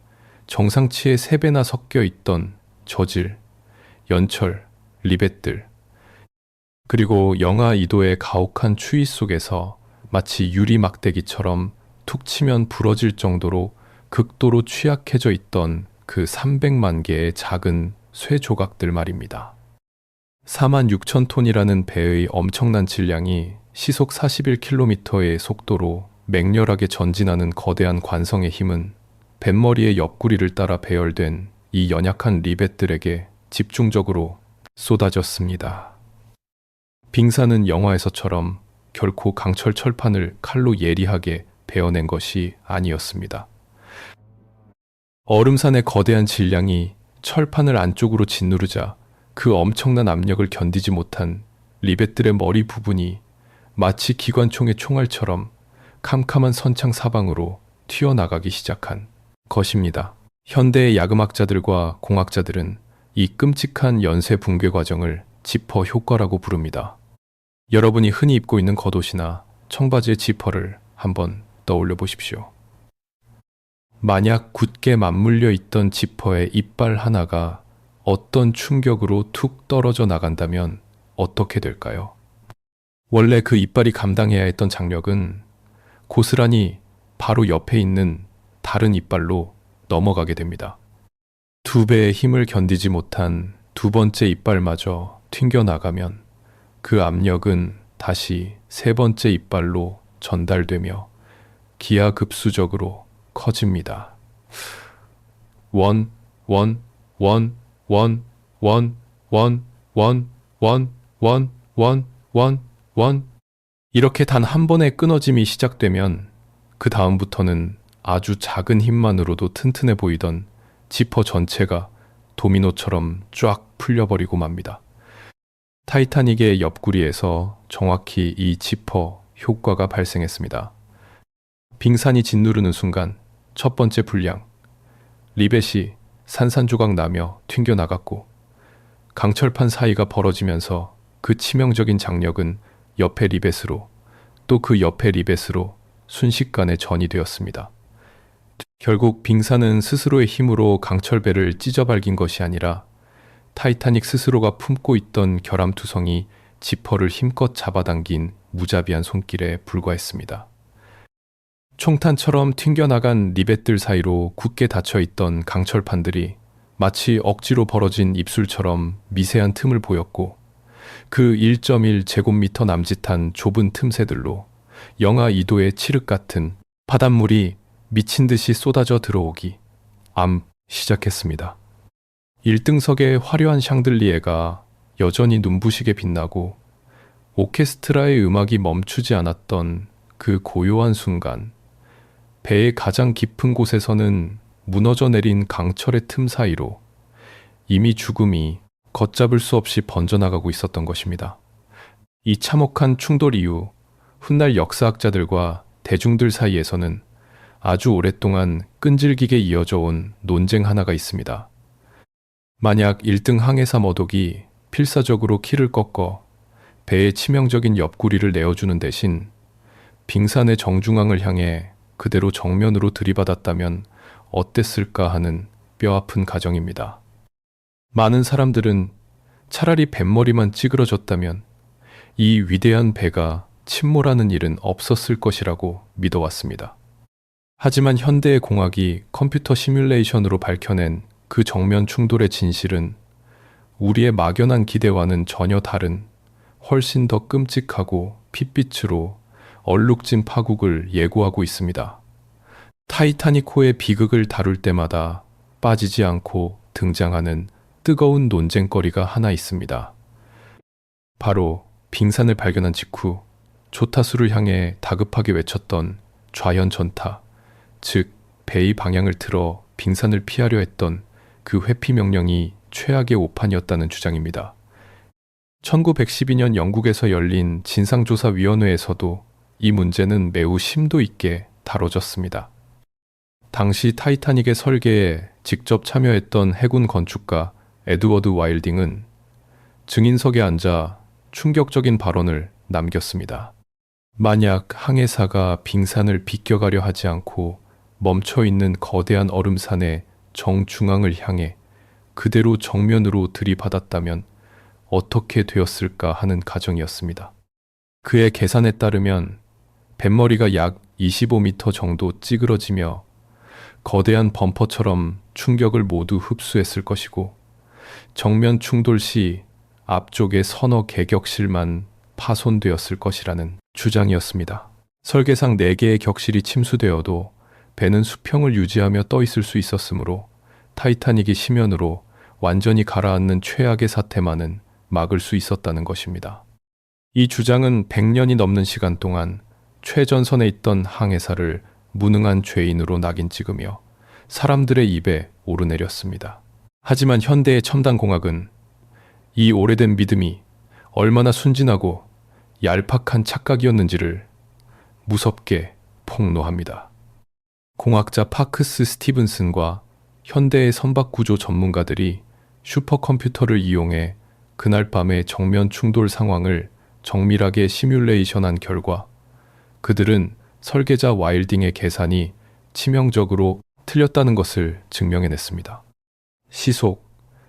정상치의 3배나 섞여 있던 저질, 연철, 리벳들, 그리고 영하 2도의 가혹한 추위 속에서 마치 유리 막대기처럼 툭 치면 부러질 정도로 극도로 취약해져 있던 그 300만 개의 작은 쇠 조각들 말입니다. 46,000톤이라는 배의 엄청난 질량이 시속 41km의 속도로 맹렬하게 전진하는 거대한 관성의 힘은 뱃머리의 옆구리를 따라 배열된 이 연약한 리벳들에게 집중적으로 쏟아졌습니다. 빙산은 영화에서처럼 결코 강철 철판을 칼로 예리하게 베어낸 것이 아니었습니다. 얼음산의 거대한 질량이 철판을 안쪽으로 짓누르자 그 엄청난 압력을 견디지 못한 리벳들의 머리 부분이 마치 기관총의 총알처럼 캄캄한 선창 사방으로 튀어나가기 시작한 것입니다. 현대의 야금학자들과 공학자들은 이 끔찍한 연쇄 붕괴 과정을 지퍼 효과라고 부릅니다. 여러분이 흔히 입고 있는 겉옷이나 청바지의 지퍼를 한번 떠올려 보십시오. 만약 굳게 맞물려 있던 지퍼의 이빨 하나가 어떤 충격으로 툭 떨어져 나간다면 어떻게 될까요? 원래 그 이빨이 감당해야 했던 장력은 고스란히 바로 옆에 있는 다른 이빨로 넘어가게 됩니다. 2배의 힘을 견디지 못한 두 번째 이빨마저 튕겨나가면 그 압력은 다시 3번째 이빨로 전달되며 기하급수적으로 커집니다. 원, 원, 원, 원, 원, 원, 원, 원, 원, 원, 원, 원. 이렇게 단 한 번의 끊어짐이 시작되면 그 다음부터는 아주 작은 힘만으로도 튼튼해 보이던 지퍼 전체가 도미노처럼 쫙 풀려버리고 맙니다. 타이타닉의 옆구리에서 정확히 이 지퍼 효과가 발생했습니다. 빙산이 짓누르는 순간 첫 번째 불량, 리벳이 산산조각 나며 튕겨나갔고, 강철판 사이가 벌어지면서 그 치명적인 장력은 옆의 리벳으로, 또 그 옆의 리벳으로 순식간에 전이 되었습니다. 결국 빙산은 스스로의 힘으로 강철배를 찢어발긴 것이 아니라 타이타닉 스스로가 품고 있던 결함투성이 지퍼를 힘껏 잡아당긴 무자비한 손길에 불과했습니다. 총탄처럼 튕겨나간 리벳들 사이로 굳게 닫혀있던 강철판들이 마치 억지로 벌어진 입술처럼 미세한 틈을 보였고, 그 1.1제곱미터 남짓한 좁은 틈새들로 영하 2도의 칠흑 같은 바닷물이 미친 듯이 쏟아져 들어오기 시작했습니다. 1등석의 화려한 샹들리에가 여전히 눈부시게 빛나고 오케스트라의 음악이 멈추지 않았던 그 고요한 순간, 배의 가장 깊은 곳에서는 무너져 내린 강철의 틈 사이로 이미 죽음이 걷잡을 수 없이 번져나가고 있었던 것입니다. 이 참혹한 충돌 이후 훗날 역사학자들과 대중들 사이에서는 아주 오랫동안 끈질기게 이어져 온 논쟁 하나가 있습니다. 만약 1등 항해사 머독이 필사적으로 키를 꺾어 배의 치명적인 옆구리를 내어주는 대신 빙산의 정중앙을 향해 그대로 정면으로 들이받았다면 어땠을까 하는 뼈아픈 가정입니다. 많은 사람들은 차라리 뱃머리만 찌그러졌다면 이 위대한 배가 침몰하는 일은 없었을 것이라고 믿어왔습니다. 하지만 현대의 공학이 컴퓨터 시뮬레이션으로 밝혀낸 그 정면 충돌의 진실은 우리의 막연한 기대와는 전혀 다른 훨씬 더 끔찍하고 핏빛으로 얼룩진 파국을 예고하고 있습니다. 타이타닉호의 비극을 다룰 때마다 빠지지 않고 등장하는 뜨거운 논쟁거리가 하나 있습니다. 바로 빙산을 발견한 직후 조타수를 향해 다급하게 외쳤던 좌현 전타, 즉 배의 방향을 틀어 빙산을 피하려 했던 그 회피 명령이 최악의 오판이었다는 주장입니다. 1912년 영국에서 열린 진상조사위원회에서도 이 문제는 매우 심도 있게 다뤄졌습니다. 당시 타이타닉의 설계에 직접 참여했던 해군 건축가 에드워드 와일딩은 증인석에 앉아 충격적인 발언을 남겼습니다. 만약 항해사가 빙산을 비껴가려 하지 않고 멈춰있는 거대한 얼음산의 정중앙을 향해 그대로 정면으로 들이받았다면 어떻게 되었을까 하는 가정이었습니다. 그의 계산에 따르면 뱃머리가 약 25m 정도 찌그러지며 거대한 범퍼처럼 충격을 모두 흡수했을 것이고 정면 충돌 시 앞쪽의 서너 개 격실만 파손되었을 것이라는 주장이었습니다. 설계상 4개의 격실이 침수되어도 배는 수평을 유지하며 떠 있을 수 있었으므로 타이타닉이 심연으로 완전히 가라앉는 최악의 사태만은 막을 수 있었다는 것입니다. 이 주장은 100년이 넘는 시간 동안 최전선에 있던 항해사를 무능한 죄인으로 낙인 찍으며 사람들의 입에 오르내렸습니다. 하지만 현대의 첨단공학은 이 오래된 믿음이 얼마나 순진하고 얄팍한 착각이었는지를 무섭게 폭로합니다. 공학자 파크스 스티븐슨과 현대의 선박구조 전문가들이 슈퍼컴퓨터를 이용해 그날 밤의 정면 충돌 상황을 정밀하게 시뮬레이션한 결과 그들은 설계자 와일딩의 계산이 치명적으로 틀렸다는 것을 증명해냈습니다. 시속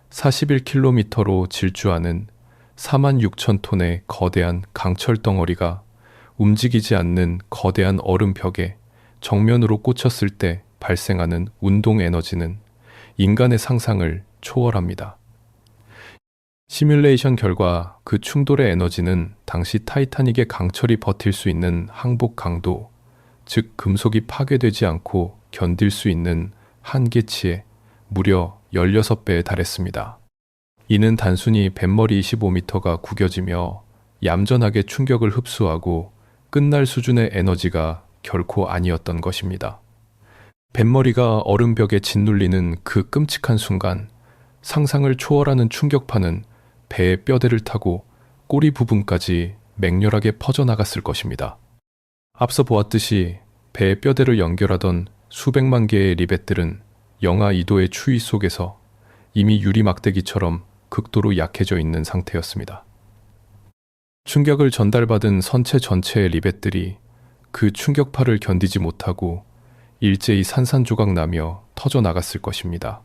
41km로 질주하는 46,000톤의 거대한 강철 덩어리가 움직이지 않는 거대한 얼음벽에 정면으로 꽂혔을 때 발생하는 운동 에너지는 인간의 상상을 초월합니다. 시뮬레이션 결과 그 충돌의 에너지는 당시 타이타닉의 강철이 버틸 수 있는 항복 강도, 즉 금속이 파괴되지 않고 견딜 수 있는 한계치에 무려 16배에 달했습니다. 이는 단순히 뱃머리 25m가 구겨지며 얌전하게 충격을 흡수하고 끝날 수준의 에너지가 결코 아니었던 것입니다. 뱃머리가 얼음벽에 짓눌리는 그 끔찍한 순간 상상을 초월하는 충격파는 배의 뼈대를 타고 꼬리 부분까지 맹렬하게 퍼져나갔을 것입니다. 앞서 보았듯이 배의 뼈대를 연결하던 수백만 개의 리벳들은 영하 2도의 추위 속에서 이미 유리 막대기처럼 극도로 약해져 있는 상태였습니다. 충격을 전달받은 선체 전체의 리벳들이 그 충격파를 견디지 못하고 일제히 산산조각 나며 터져나갔을 것입니다.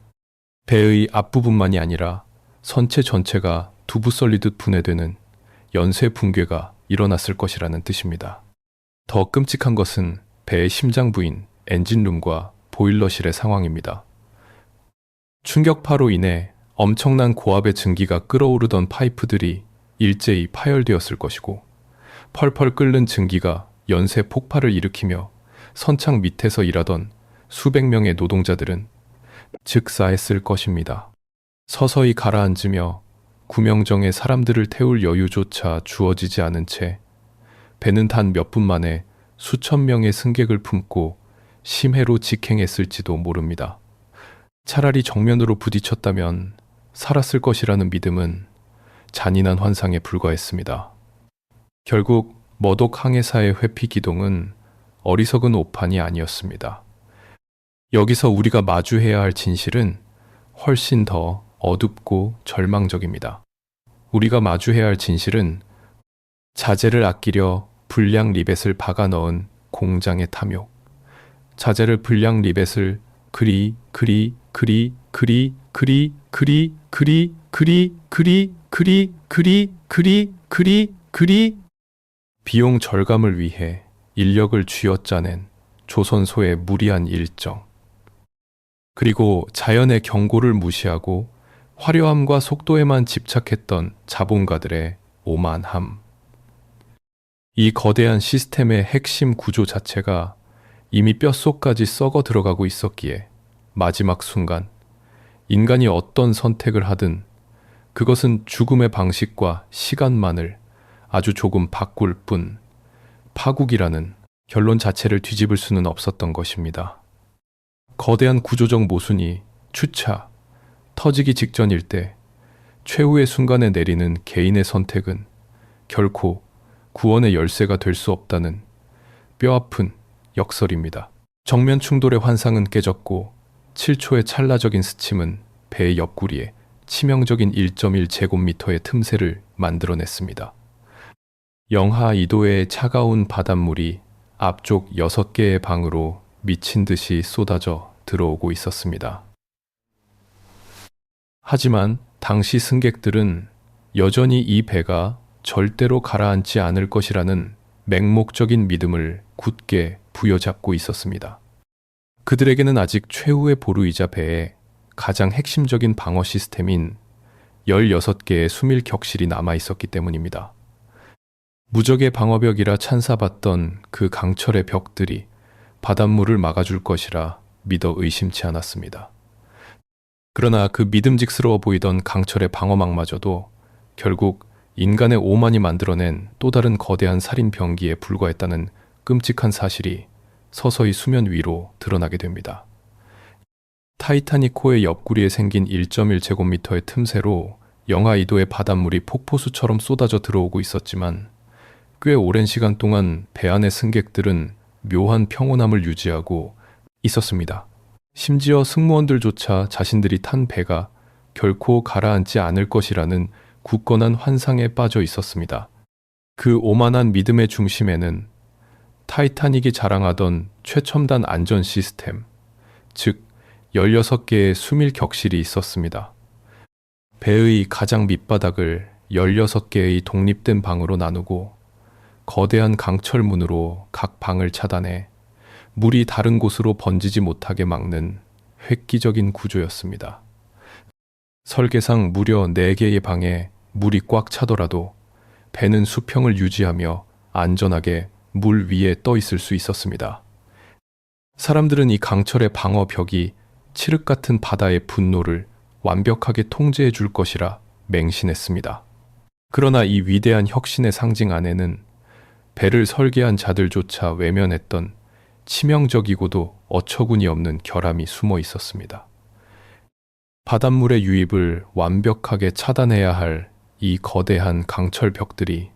배의 앞부분만이 아니라 선체 전체가 두부 썰리듯 분해되는 연쇄 붕괴가 일어났을 것이라는 뜻입니다. 더 끔찍한 것은 배의 심장 부인 엔진룸과 보일러실의 상황입니다. 충격파로 인해 엄청난 고압의 증기가 끓어오르던 파이프들이 일제히 파열되었을 것이고 펄펄 끓는 증기가 연쇄 폭발을 일으키며 선창 밑에서 일하던 수백 명의 노동자들은 즉사했을 것입니다. 서서히 가라앉으며 구명정에 사람들을 태울 여유조차 주어지지 않은 채 배는 단 몇 분 만에 수천 명의 승객을 품고 심해로 직행했을지도 모릅니다. 차라리 정면으로 부딪혔다면 살았을 것이라는 믿음은 잔인한 환상에 불과했습니다. 결국 머독 항해사의 회피 기동은 어리석은 오판이 아니었습니다. 여기서 우리가 마주해야 할 진실은 훨씬 더 어둡고 절망적입니다. 우리가 마주해야 할 진실은 자재를 아끼려 불량 리벳을 박아 넣은 공장의 탐욕, 자재를 불량 리벳을 그리 비용 절감을 위해 인력을 쥐어짜낸 조선소의 무리한 일정, 그리고 자연의 경고를 무시하고 화려함과 속도에만 집착했던 자본가들의 오만함. 이 거대한 시스템의 핵심 구조 자체가 이미 뼛속까지 썩어 들어가고 있었기에 마지막 순간 인간이 어떤 선택을 하든 그것은 죽음의 방식과 시간만을 아주 조금 바꿀 뿐 파국이라는 결론 자체를 뒤집을 수는 없었던 것입니다. 거대한 구조적 모순이 추차 터지기 직전일 때 최후의 순간에 내리는 개인의 선택은 결코 구원의 열쇠가 될 수 없다는 뼈아픈 역설입니다. 정면 충돌의 환상은 깨졌고 7초의 찰나적인 스침은 배의 옆구리에 치명적인 1.1제곱미터의 틈새를 만들어냈습니다. 영하 2도의 차가운 바닷물이 앞쪽 6개의 방으로 미친 듯이 쏟아져 들어오고 있었습니다. 하지만 당시 승객들은 여전히 이 배가 절대로 가라앉지 않을 것이라는 맹목적인 믿음을 굳게 부여잡고 있었습니다. 그들에게는 아직 최후의 보루이자 배의 가장 핵심적인 방어 시스템인 16개의 수밀 격실이 남아 있었기 때문입니다. 무적의 방어벽이라 찬사받던 그 강철의 벽들이 바닷물을 막아줄 것이라 믿어 의심치 않았습니다. 그러나 그 믿음직스러워 보이던 강철의 방어막마저도 결국 인간의 오만이 만들어낸 또 다른 거대한 살인 병기에 불과했다는 끔찍한 사실이 서서히 수면 위로 드러나게 됩니다. 타이타닉호의 옆구리에 생긴 1.1제곱미터의 틈새로 영하 2도의 바닷물이 폭포수처럼 쏟아져 들어오고 있었지만 꽤 오랜 시간 동안 배 안의 승객들은 묘한 평온함을 유지하고 있었습니다. 심지어 승무원들조차 자신들이 탄 배가 결코 가라앉지 않을 것이라는 굳건한 환상에 빠져 있었습니다. 그 오만한 믿음의 중심에는 타이타닉이 자랑하던 최첨단 안전 시스템, 즉 16개의 수밀 격실이 있었습니다. 배의 가장 밑바닥을 16개의 독립된 방으로 나누고 거대한 강철문으로 각 방을 차단해 물이 다른 곳으로 번지지 못하게 막는 획기적인 구조였습니다. 설계상 무려 4개의 방에 물이 꽉 차더라도 배는 수평을 유지하며 안전하게 물 위에 떠 있을 수 있었습니다. 사람들은 이 강철의 방어벽이 칠흑 같은 바다의 분노를 완벽하게 통제해 줄 것이라 맹신했습니다. 그러나 이 위대한 혁신의 상징 안에는 배를 설계한 자들조차 외면했던 치명적이고도 어처구니 없는 결함이 숨어 있었습니다. 바닷물의 유입을 완벽하게 차단해야 할 이 거대한 강철 벽들이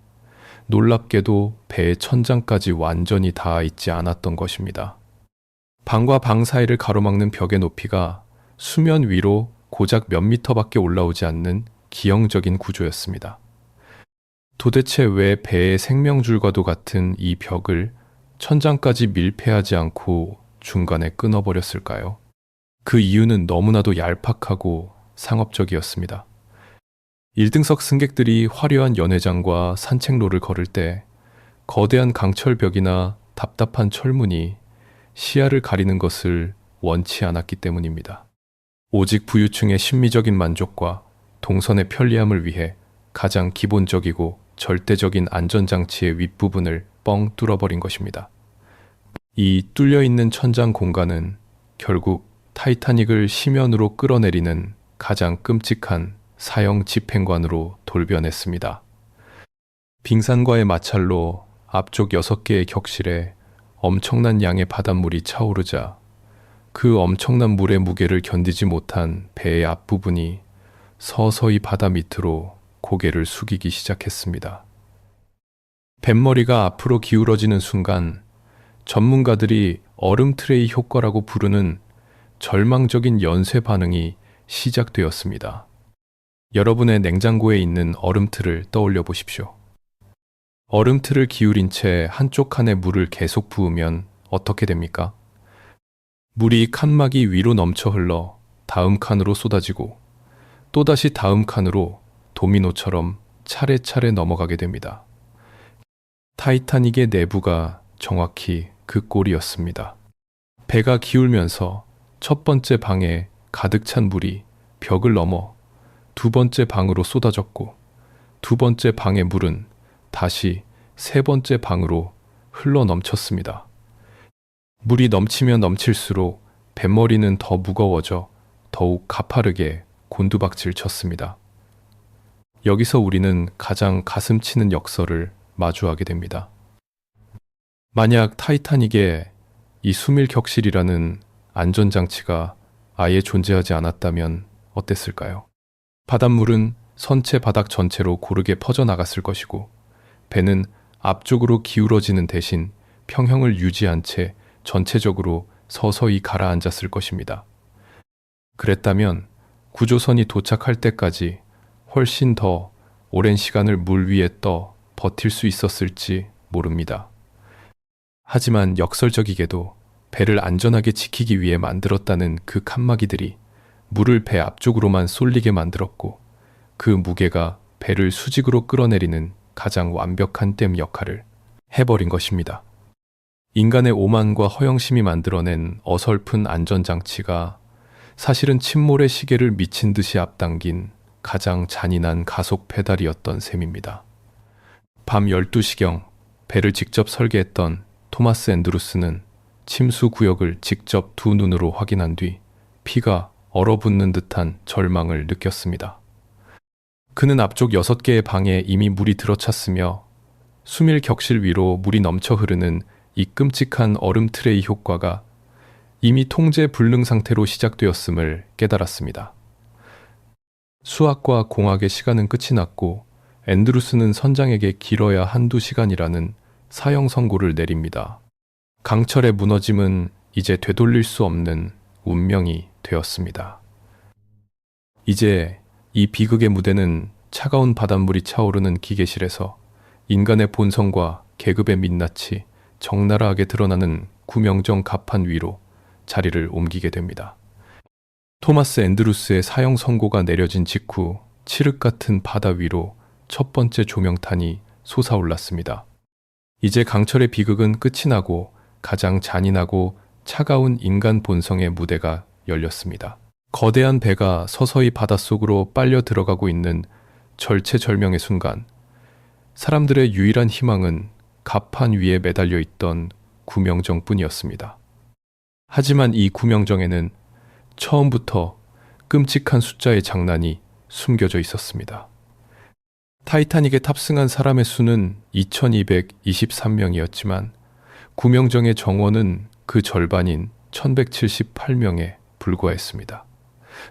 놀랍게도 배의 천장까지 완전히 닿아 있지 않았던 것입니다. 방과 방 사이를 가로막는 벽의 높이가 수면 위로 고작 몇 미터밖에 올라오지 않는 기형적인 구조였습니다. 도대체 왜 배의 생명줄과도 같은 이 벽을 천장까지 밀폐하지 않고 중간에 끊어버렸을까요? 그 이유는 너무나도 얄팍하고 상업적이었습니다. 1등석 승객들이 화려한 연회장과 산책로를 걸을 때 거대한 강철벽이나 답답한 철문이 시야를 가리는 것을 원치 않았기 때문입니다. 오직 부유층의 심미적인 만족과 동선의 편리함을 위해 가장 기본적이고 절대적인 안전장치의 윗부분을 뻥 뚫어버린 것입니다. 이 뚫려있는 천장 공간은 결국 타이타닉을 심연으로 끌어내리는 가장 끔찍한 사형 집행관으로 돌변했습니다. 빙산과의 마찰로 앞쪽 6개의 격실에 엄청난 양의 바닷물이 차오르자 그 엄청난 물의 무게를 견디지 못한 배의 앞부분이 서서히 바다 밑으로 고개를 숙이기 시작했습니다. 뱃머리가 앞으로 기울어지는 순간 전문가들이 얼음 트레이 효과라고 부르는 절망적인 연쇄 반응이 시작되었습니다. 여러분의 냉장고에 있는 얼음틀을 떠올려 보십시오. 얼음틀을 기울인 채 한쪽 칸에 물을 계속 부으면 어떻게 됩니까? 물이 칸막이 위로 넘쳐 흘러 다음 칸으로 쏟아지고 또다시 다음 칸으로 도미노처럼 차례차례 넘어가게 됩니다. 타이타닉의 내부가 정확히 그 꼴이었습니다. 배가 기울면서 첫 번째 방에 가득 찬 물이 벽을 넘어 두 번째 방으로 쏟아졌고 두 번째 방의 물은 다시 세 번째 방으로 흘러 넘쳤습니다. 물이 넘치면 넘칠수록 뱃머리는 더 무거워져 더욱 가파르게 곤두박질 쳤습니다. 여기서 우리는 가장 가슴 치는 역설을 마주하게 됩니다. 만약 타이타닉에 이 수밀 격실이라는 안전장치가 아예 존재하지 않았다면 어땠을까요? 바닷물은 선체 바닥 전체로 고르게 퍼져나갔을 것이고 배는 앞쪽으로 기울어지는 대신 평형을 유지한 채 전체적으로 서서히 가라앉았을 것입니다. 그랬다면 구조선이 도착할 때까지 훨씬 더 오랜 시간을 물 위에 떠 버틸 수 있었을지 모릅니다. 하지만 역설적이게도 배를 안전하게 지키기 위해 만들었다는 그 칸막이들이 물을 배 앞쪽으로만 쏠리게 만들었고 그 무게가 배를 수직으로 끌어내리는 가장 완벽한 댐 역할을 해버린 것입니다. 인간의 오만과 허영심이 만들어낸 어설픈 안전장치가 사실은 침몰의 시계를 미친 듯이 앞당긴 가장 잔인한 가속 페달이었던 셈입니다. 밤 12시경 배를 직접 설계했던 토마스 앤드루스는 침수 구역을 직접 두 눈으로 확인한 뒤 피가 얼어붙는 듯한 절망을 느꼈습니다. 그는 앞쪽 6개의 방에 이미 물이 들어찼으며 수밀 격실 위로 물이 넘쳐 흐르는 이 끔찍한 얼음 트레이 효과가 이미 통제 불능 상태로 시작되었음을 깨달았습니다. 수학과 공학의 시간은 끝이 났고 앤드루스는 선장에게 길어야 한두 시간이라는 사형 선고를 내립니다. 강철의 무너짐은 이제 되돌릴 수 없는 운명이 되었습니다. 이제 이 비극의 무대는 차가운 바닷물이 차오르는 기계실에서 인간의 본성과 계급의 민낯이 적나라하게 드러나는 구명정 갑판 위로 자리를 옮기게 됩니다. 토마스 앤드루스의 사형 선고가 내려진 직후 칠흑 같은 바다 위로 첫 번째 조명탄이 솟아올랐습니다. 이제 강철의 비극은 끝이 나고 가장 잔인하고 차가운 인간 본성의 무대가 열렸습니다. 거대한 배가 서서히 바닷속으로 빨려 들어가고 있는 절체절명의 순간, 사람들의 유일한 희망은 갑판 위에 매달려 있던 구명정뿐이었습니다. 하지만 이 구명정에는 처음부터 끔찍한 숫자의 장난이 숨겨져 있었습니다. 타이타닉에 탑승한 사람의 수는 2223명이었지만 구명정의 정원은 그 절반인 1178명에 불과했습니다.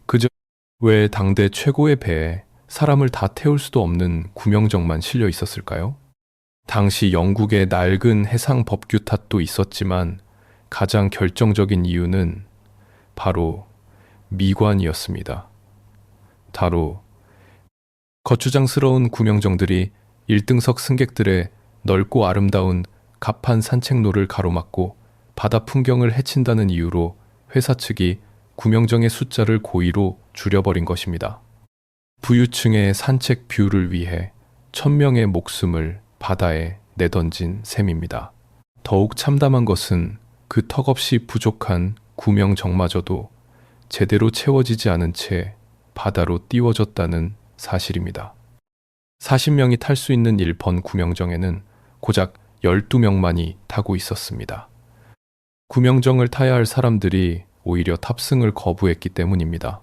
그저 왜 당대 최고의 배에 사람을 다 태울 수도 없는 구명정만 실려 있었을까요? 당시 영국의 낡은 해상 법규 탓도 있었지만 가장 결정적인 이유는 바로 미관이었습니다. 바로 거추장스러운 구명정들이 1등석 승객들의 넓고 아름다운 갑판 산책로를 가로막고 바다 풍경을 해친다는 이유로 회사 측이 구명정의 숫자를 고의로 줄여버린 것입니다. 부유층의 산책 뷰를 위해 1000명의 목숨을 바다에 내던진 셈입니다. 더욱 참담한 것은 그 턱없이 부족한 구명정마저도 제대로 채워지지 않은 채 바다로 띄워졌다는 사실입니다. 40명이 탈 수 있는 1번 구명정에는 고작 12명만이 타고 있었습니다. 구명정을 타야 할 사람들이 오히려 탑승을 거부했기 때문입니다.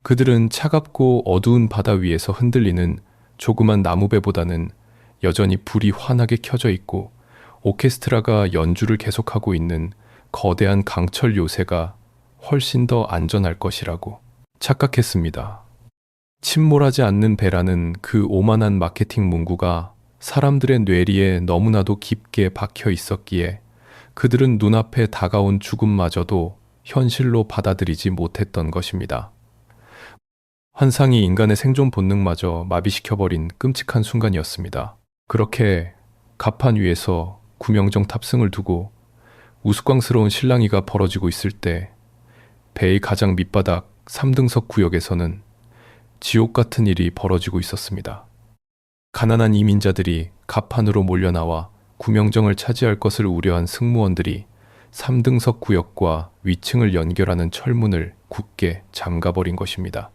그들은 차갑고 어두운 바다 위에서 흔들리는 조그만 나무배보다는 여전히 불이 환하게 켜져 있고 오케스트라가 연주를 계속하고 있는 거대한 강철 요새가 훨씬 더 안전할 것이라고 착각했습니다. 침몰하지 않는 배라는 그 오만한 마케팅 문구가 사람들의 뇌리에 너무나도 깊게 박혀 있었기에 그들은 눈앞에 다가온 죽음마저도 현실로 받아들이지 못했던 것입니다. 환상이 인간의 생존 본능마저 마비시켜버린 끔찍한 순간이었습니다. 그렇게 갑판 위에서 구명정 탑승을 두고 우스꽝스러운 실랑이가 벌어지고 있을 때 배의 가장 밑바닥 3등석 구역에서는 지옥 같은 일이 벌어지고 있었습니다. 가난한 이민자들이 갑판으로 몰려나와 구명정을 차지할 것을 우려한 승무원들이 3등석 구역과 위층을 연결하는 철문을 굳게 잠가버린 것입니다.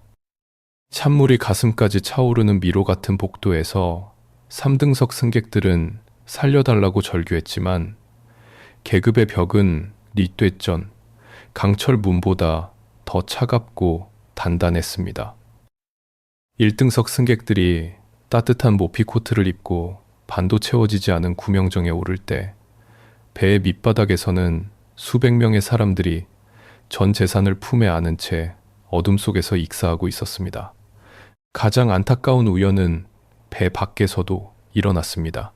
찬물이 가슴까지 차오르는 미로 같은 복도에서 3등석 승객들은 살려달라고 절규했지만 계급의 벽은 릿됐전 강철 문보다 더 차갑고 단단했습니다. 1등석 승객들이 따뜻한 모피 코트를 입고 반도 채워지지 않은 구명정에 오를 때 배의 밑바닥에서는 수백 명의 사람들이 전 재산을 품에 안은 채 어둠 속에서 익사하고 있었습니다. 가장 안타까운 우연은 배 밖에서도 일어났습니다.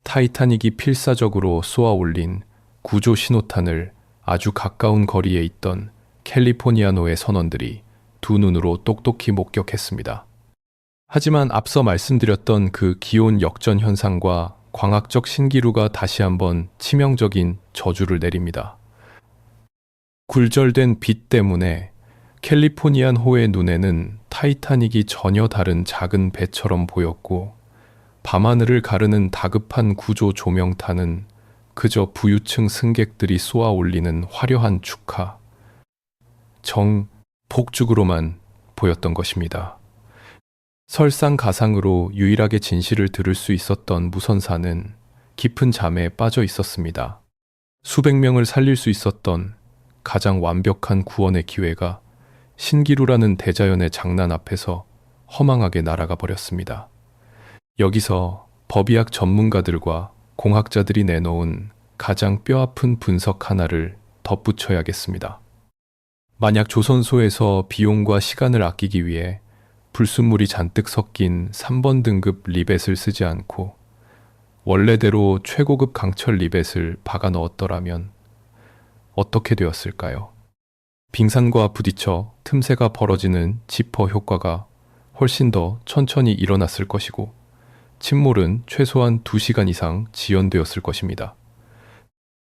타이타닉이 필사적으로 쏘아 올린 구조 신호탄을 아주 가까운 거리에 있던 캘리포니아노의 선원들이 두 눈으로 똑똑히 목격했습니다. 하지만 앞서 말씀드렸던 그 기온 역전 현상과 광학적 신기루가 다시 한번 치명적인 저주를 내립니다. 굴절된 빛 때문에 캘리포니안호의 눈에는 타이타닉이 전혀 다른 작은 배처럼 보였고 밤하늘을 가르는 다급한 구조 조명탄은 그저 부유층 승객들이 쏘아 올리는 화려한 축하, 복죽으로만 보였던 것입니다. 설상가상으로 유일하게 진실을 들을 수 있었던 무선사는 깊은 잠에 빠져 있었습니다. 수백 명을 살릴 수 있었던 가장 완벽한 구원의 기회가 신기루라는 대자연의 장난 앞에서 허망하게 날아가 버렸습니다. 여기서 법의학 전문가들과 공학자들이 내놓은 가장 뼈아픈 분석 하나를 덧붙여야겠습니다. 만약 조선소에서 비용과 시간을 아끼기 위해 불순물이 잔뜩 섞인 3번 등급 리벳을 쓰지 않고 원래대로 최고급 강철 리벳을 박아 넣었더라면 어떻게 되었을까요? 빙산과 부딪혀 틈새가 벌어지는 지퍼 효과가 훨씬 더 천천히 일어났을 것이고 침몰은 최소한 2시간 이상 지연되었을 것입니다.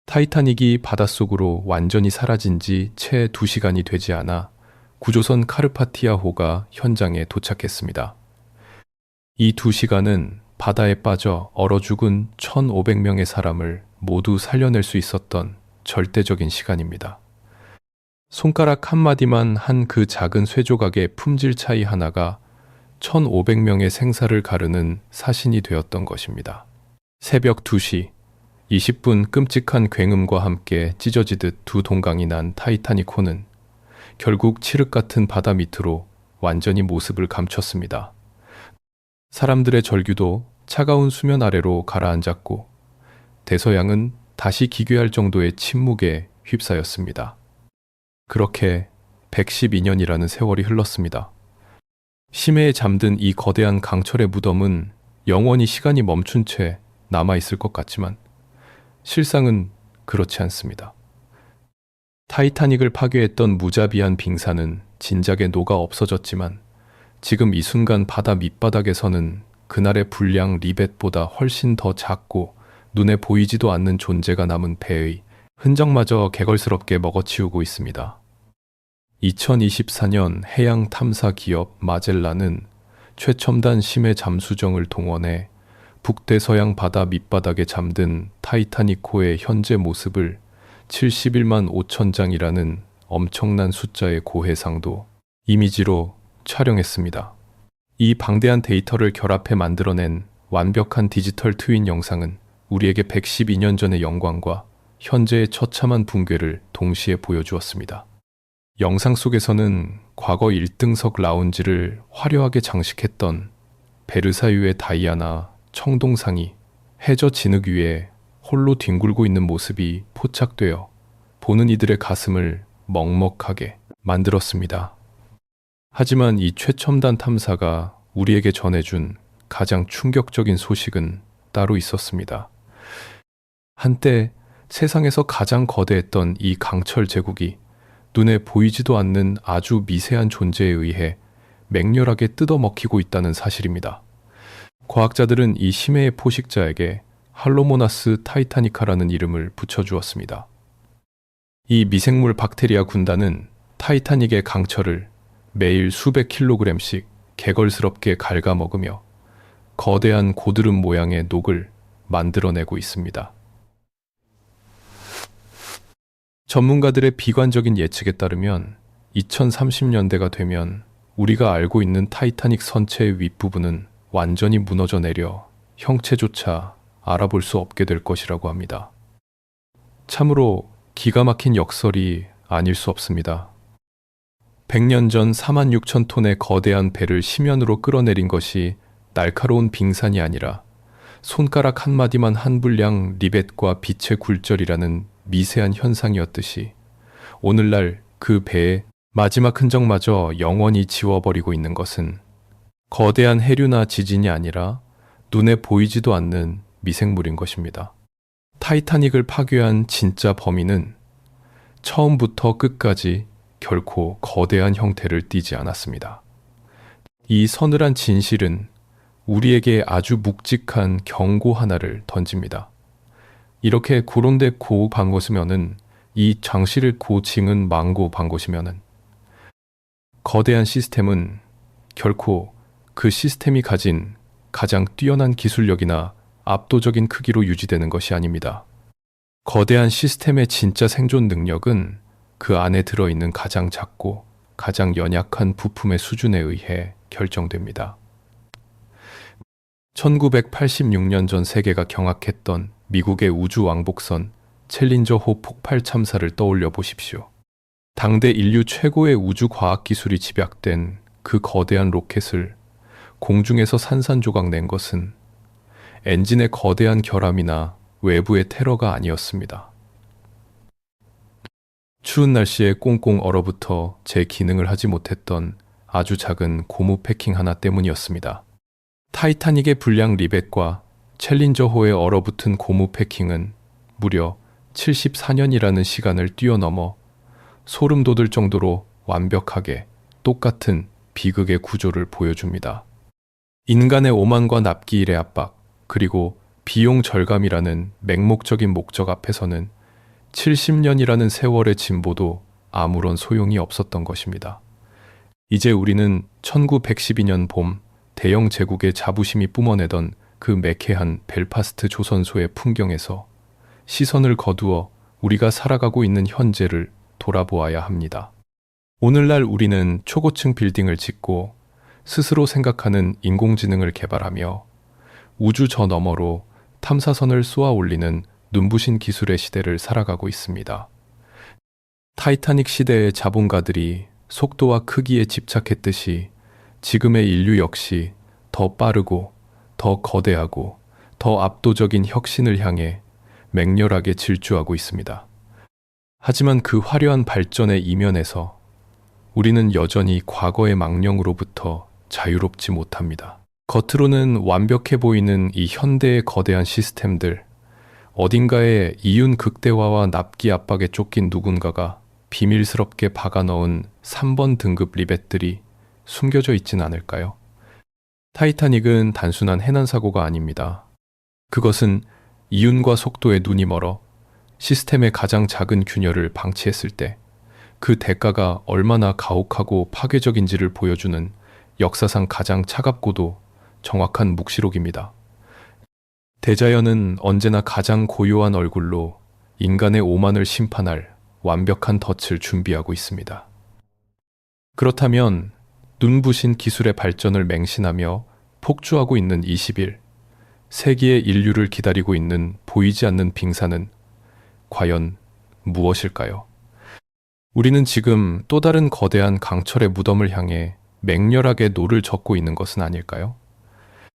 타이타닉이 바닷속으로 완전히 사라진 지 채 2시간이 되지 않아 구조선 카르파티아호가 현장에 도착했습니다. 이 2시간은 바다에 빠져 얼어 죽은 1,500명의 사람을 모두 살려낼 수 있었던 절대적인 시간입니다. 손가락 한마디만 한 그 작은 쇠조각의 품질 차이 하나가 1,500명의 생사를 가르는 사신이 되었던 것입니다. 새벽 2시 20분 끔찍한 굉음과 함께 찢어지듯 두 동강이 난 타이타닉호는 결국 칠흑 같은 바다 밑으로 완전히 모습을 감췄습니다. 사람들의 절규도 차가운 수면 아래로 가라앉았고 대서양은 다시 기괴할 정도의 침묵에 휩싸였습니다. 그렇게 112년이라는 세월이 흘렀습니다. 심해에 잠든 이 거대한 강철의 무덤은 영원히 시간이 멈춘 채 남아있을 것 같지만 실상은 그렇지 않습니다. 타이타닉을 파괴했던 무자비한 빙산은 진작에 녹아 없어졌지만 지금 이 순간 바다 밑바닥에서는 그날의 불량 리벳보다 훨씬 더 작고 눈에 보이지도 않는 존재가 남은 배의 흔적마저 개걸스럽게 먹어치우고 있습니다. 2024년 해양 탐사 기업 마젤란은 최첨단 심해 잠수정을 동원해 북대서양 바다 밑바닥에 잠든 타이타닉호의 현재 모습을 71만 5천 장이라는 엄청난 숫자의 고해상도 이미지로 촬영했습니다. 이 방대한 데이터를 결합해 만들어낸 완벽한 디지털 트윈 영상은 우리에게 112년 전의 영광과 현재의 처참한 붕괴를 동시에 보여주었습니다. 영상 속에서는 과거 1등석 라운지를 화려하게 장식했던 베르사유의 다이아나 청동상이 해저 진흙 위에 홀로 뒹굴고 있는 모습이 포착되어 보는 이들의 가슴을 먹먹하게 만들었습니다. 하지만 이 최첨단 탐사가 우리에게 전해준 가장 충격적인 소식은 따로 있었습니다. 한때 세상에서 가장 거대했던 이 강철 제국이 눈에 보이지도 않는 아주 미세한 존재에 의해 맹렬하게 뜯어먹히고 있다는 사실입니다. 과학자들은 이 심해의 포식자에게 할로모나스 타이타니카라는 이름을 붙여주었습니다. 이 미생물 박테리아 군단은 타이타닉의 강철을 매일 수백 킬로그램씩 개걸스럽게 갉아먹으며 거대한 고드름 모양의 녹을 만들어내고 있습니다. 전문가들의 비관적인 예측에 따르면 2030년대가 되면 우리가 알고 있는 타이타닉 선체의 윗부분은 완전히 무너져 내려 형체조차 알아볼 수 없게 될 것이라고 합니다. 참으로 기가 막힌 역설이 아닐 수 없습니다. 100년 전 46,000톤의 거대한 배를 심연으로 끌어내린 것이 날카로운 빙산이 아니라 손가락 한마디만 한 분량 리벳과 빛의 굴절이라는 미세한 현상이었듯이 오늘날 그 배의 마지막 흔적마저 영원히 지워버리고 있는 것은 거대한 해류나 지진이 아니라 눈에 보이지도 않는 미생물인 것입니다. 타이타닉을 파괴한 진짜 범인은 처음부터 끝까지 결코 거대한 형태를 띠지 않았습니다. 이 서늘한 진실은 우리에게 아주 묵직한 경고 하나를 던집니다. 이렇게 고론데 고 방것이면은 이 장실을 고 징은 망고 방것이면은 거대한 시스템은 결코 그 시스템이 가진 가장 뛰어난 기술력이나 압도적인 크기로 유지되는 것이 아닙니다. 거대한 시스템의 진짜 생존 능력은 그 안에 들어있는 가장 작고 가장 연약한 부품의 수준에 의해 결정됩니다. 1986년 전 세계가 경악했던 미국의 우주 왕복선 챌린저호 폭발 참사를 떠올려 보십시오. 당대 인류 최고의 우주 과학 기술이 집약된 그 거대한 로켓을 공중에서 산산조각 낸 것은 엔진의 거대한 결함이나 외부의 테러가 아니었습니다. 추운 날씨에 꽁꽁 얼어붙어 제 기능을 하지 못했던 아주 작은 고무 패킹 하나 때문이었습니다. 타이타닉의 불량 리벳과 챌린저호의 얼어붙은 고무 패킹은 무려 74년이라는 시간을 뛰어넘어 소름 돋을 정도로 완벽하게 똑같은 비극의 구조를 보여줍니다. 인간의 오만과 납기일의 압박, 그리고 비용 절감이라는 맹목적인 목적 앞에서는 70년이라는 세월의 진보도 아무런 소용이 없었던 것입니다. 이제 우리는 1912년 봄 대영 제국의 자부심이 뿜어내던 그 매캐한 벨파스트 조선소의 풍경에서 시선을 거두어 우리가 살아가고 있는 현재를 돌아보아야 합니다. 오늘날 우리는 초고층 빌딩을 짓고 스스로 생각하는 인공지능을 개발하며 우주 저 너머로 탐사선을 쏘아 올리는 눈부신 기술의 시대를 살아가고 있습니다. 타이타닉 시대의 자본가들이 속도와 크기에 집착했듯이 지금의 인류 역시 더 빠르고 더 거대하고 더 압도적인 혁신을 향해 맹렬하게 질주하고 있습니다. 하지만 그 화려한 발전의 이면에서 우리는 여전히 과거의 망령으로부터 자유롭지 못합니다. 겉으로는 완벽해 보이는 이 현대의 거대한 시스템들, 어딘가에 이윤 극대화와 납기 압박에 쫓긴 누군가가 비밀스럽게 박아 넣은 3번 등급 리벳들이 숨겨져 있진 않을까요? 타이타닉은 단순한 해난 사고가 아닙니다. 그것은 이윤과 속도에 눈이 멀어 시스템의 가장 작은 균열을 방치했을 때 그 대가가 얼마나 가혹하고 파괴적인지를 보여주는 역사상 가장 차갑고도 정확한 묵시록입니다. 대자연은 언제나 가장 고요한 얼굴로 인간의 오만을 심판할 완벽한 덫을 준비하고 있습니다. 그렇다면 눈부신 기술의 발전을 맹신하며 폭주하고 있는 20일, 세기의 인류를 기다리고 있는 보이지 않는 빙산은 과연 무엇일까요? 우리는 지금 또 다른 거대한 강철의 무덤을 향해 맹렬하게 노를 젓고 있는 것은 아닐까요?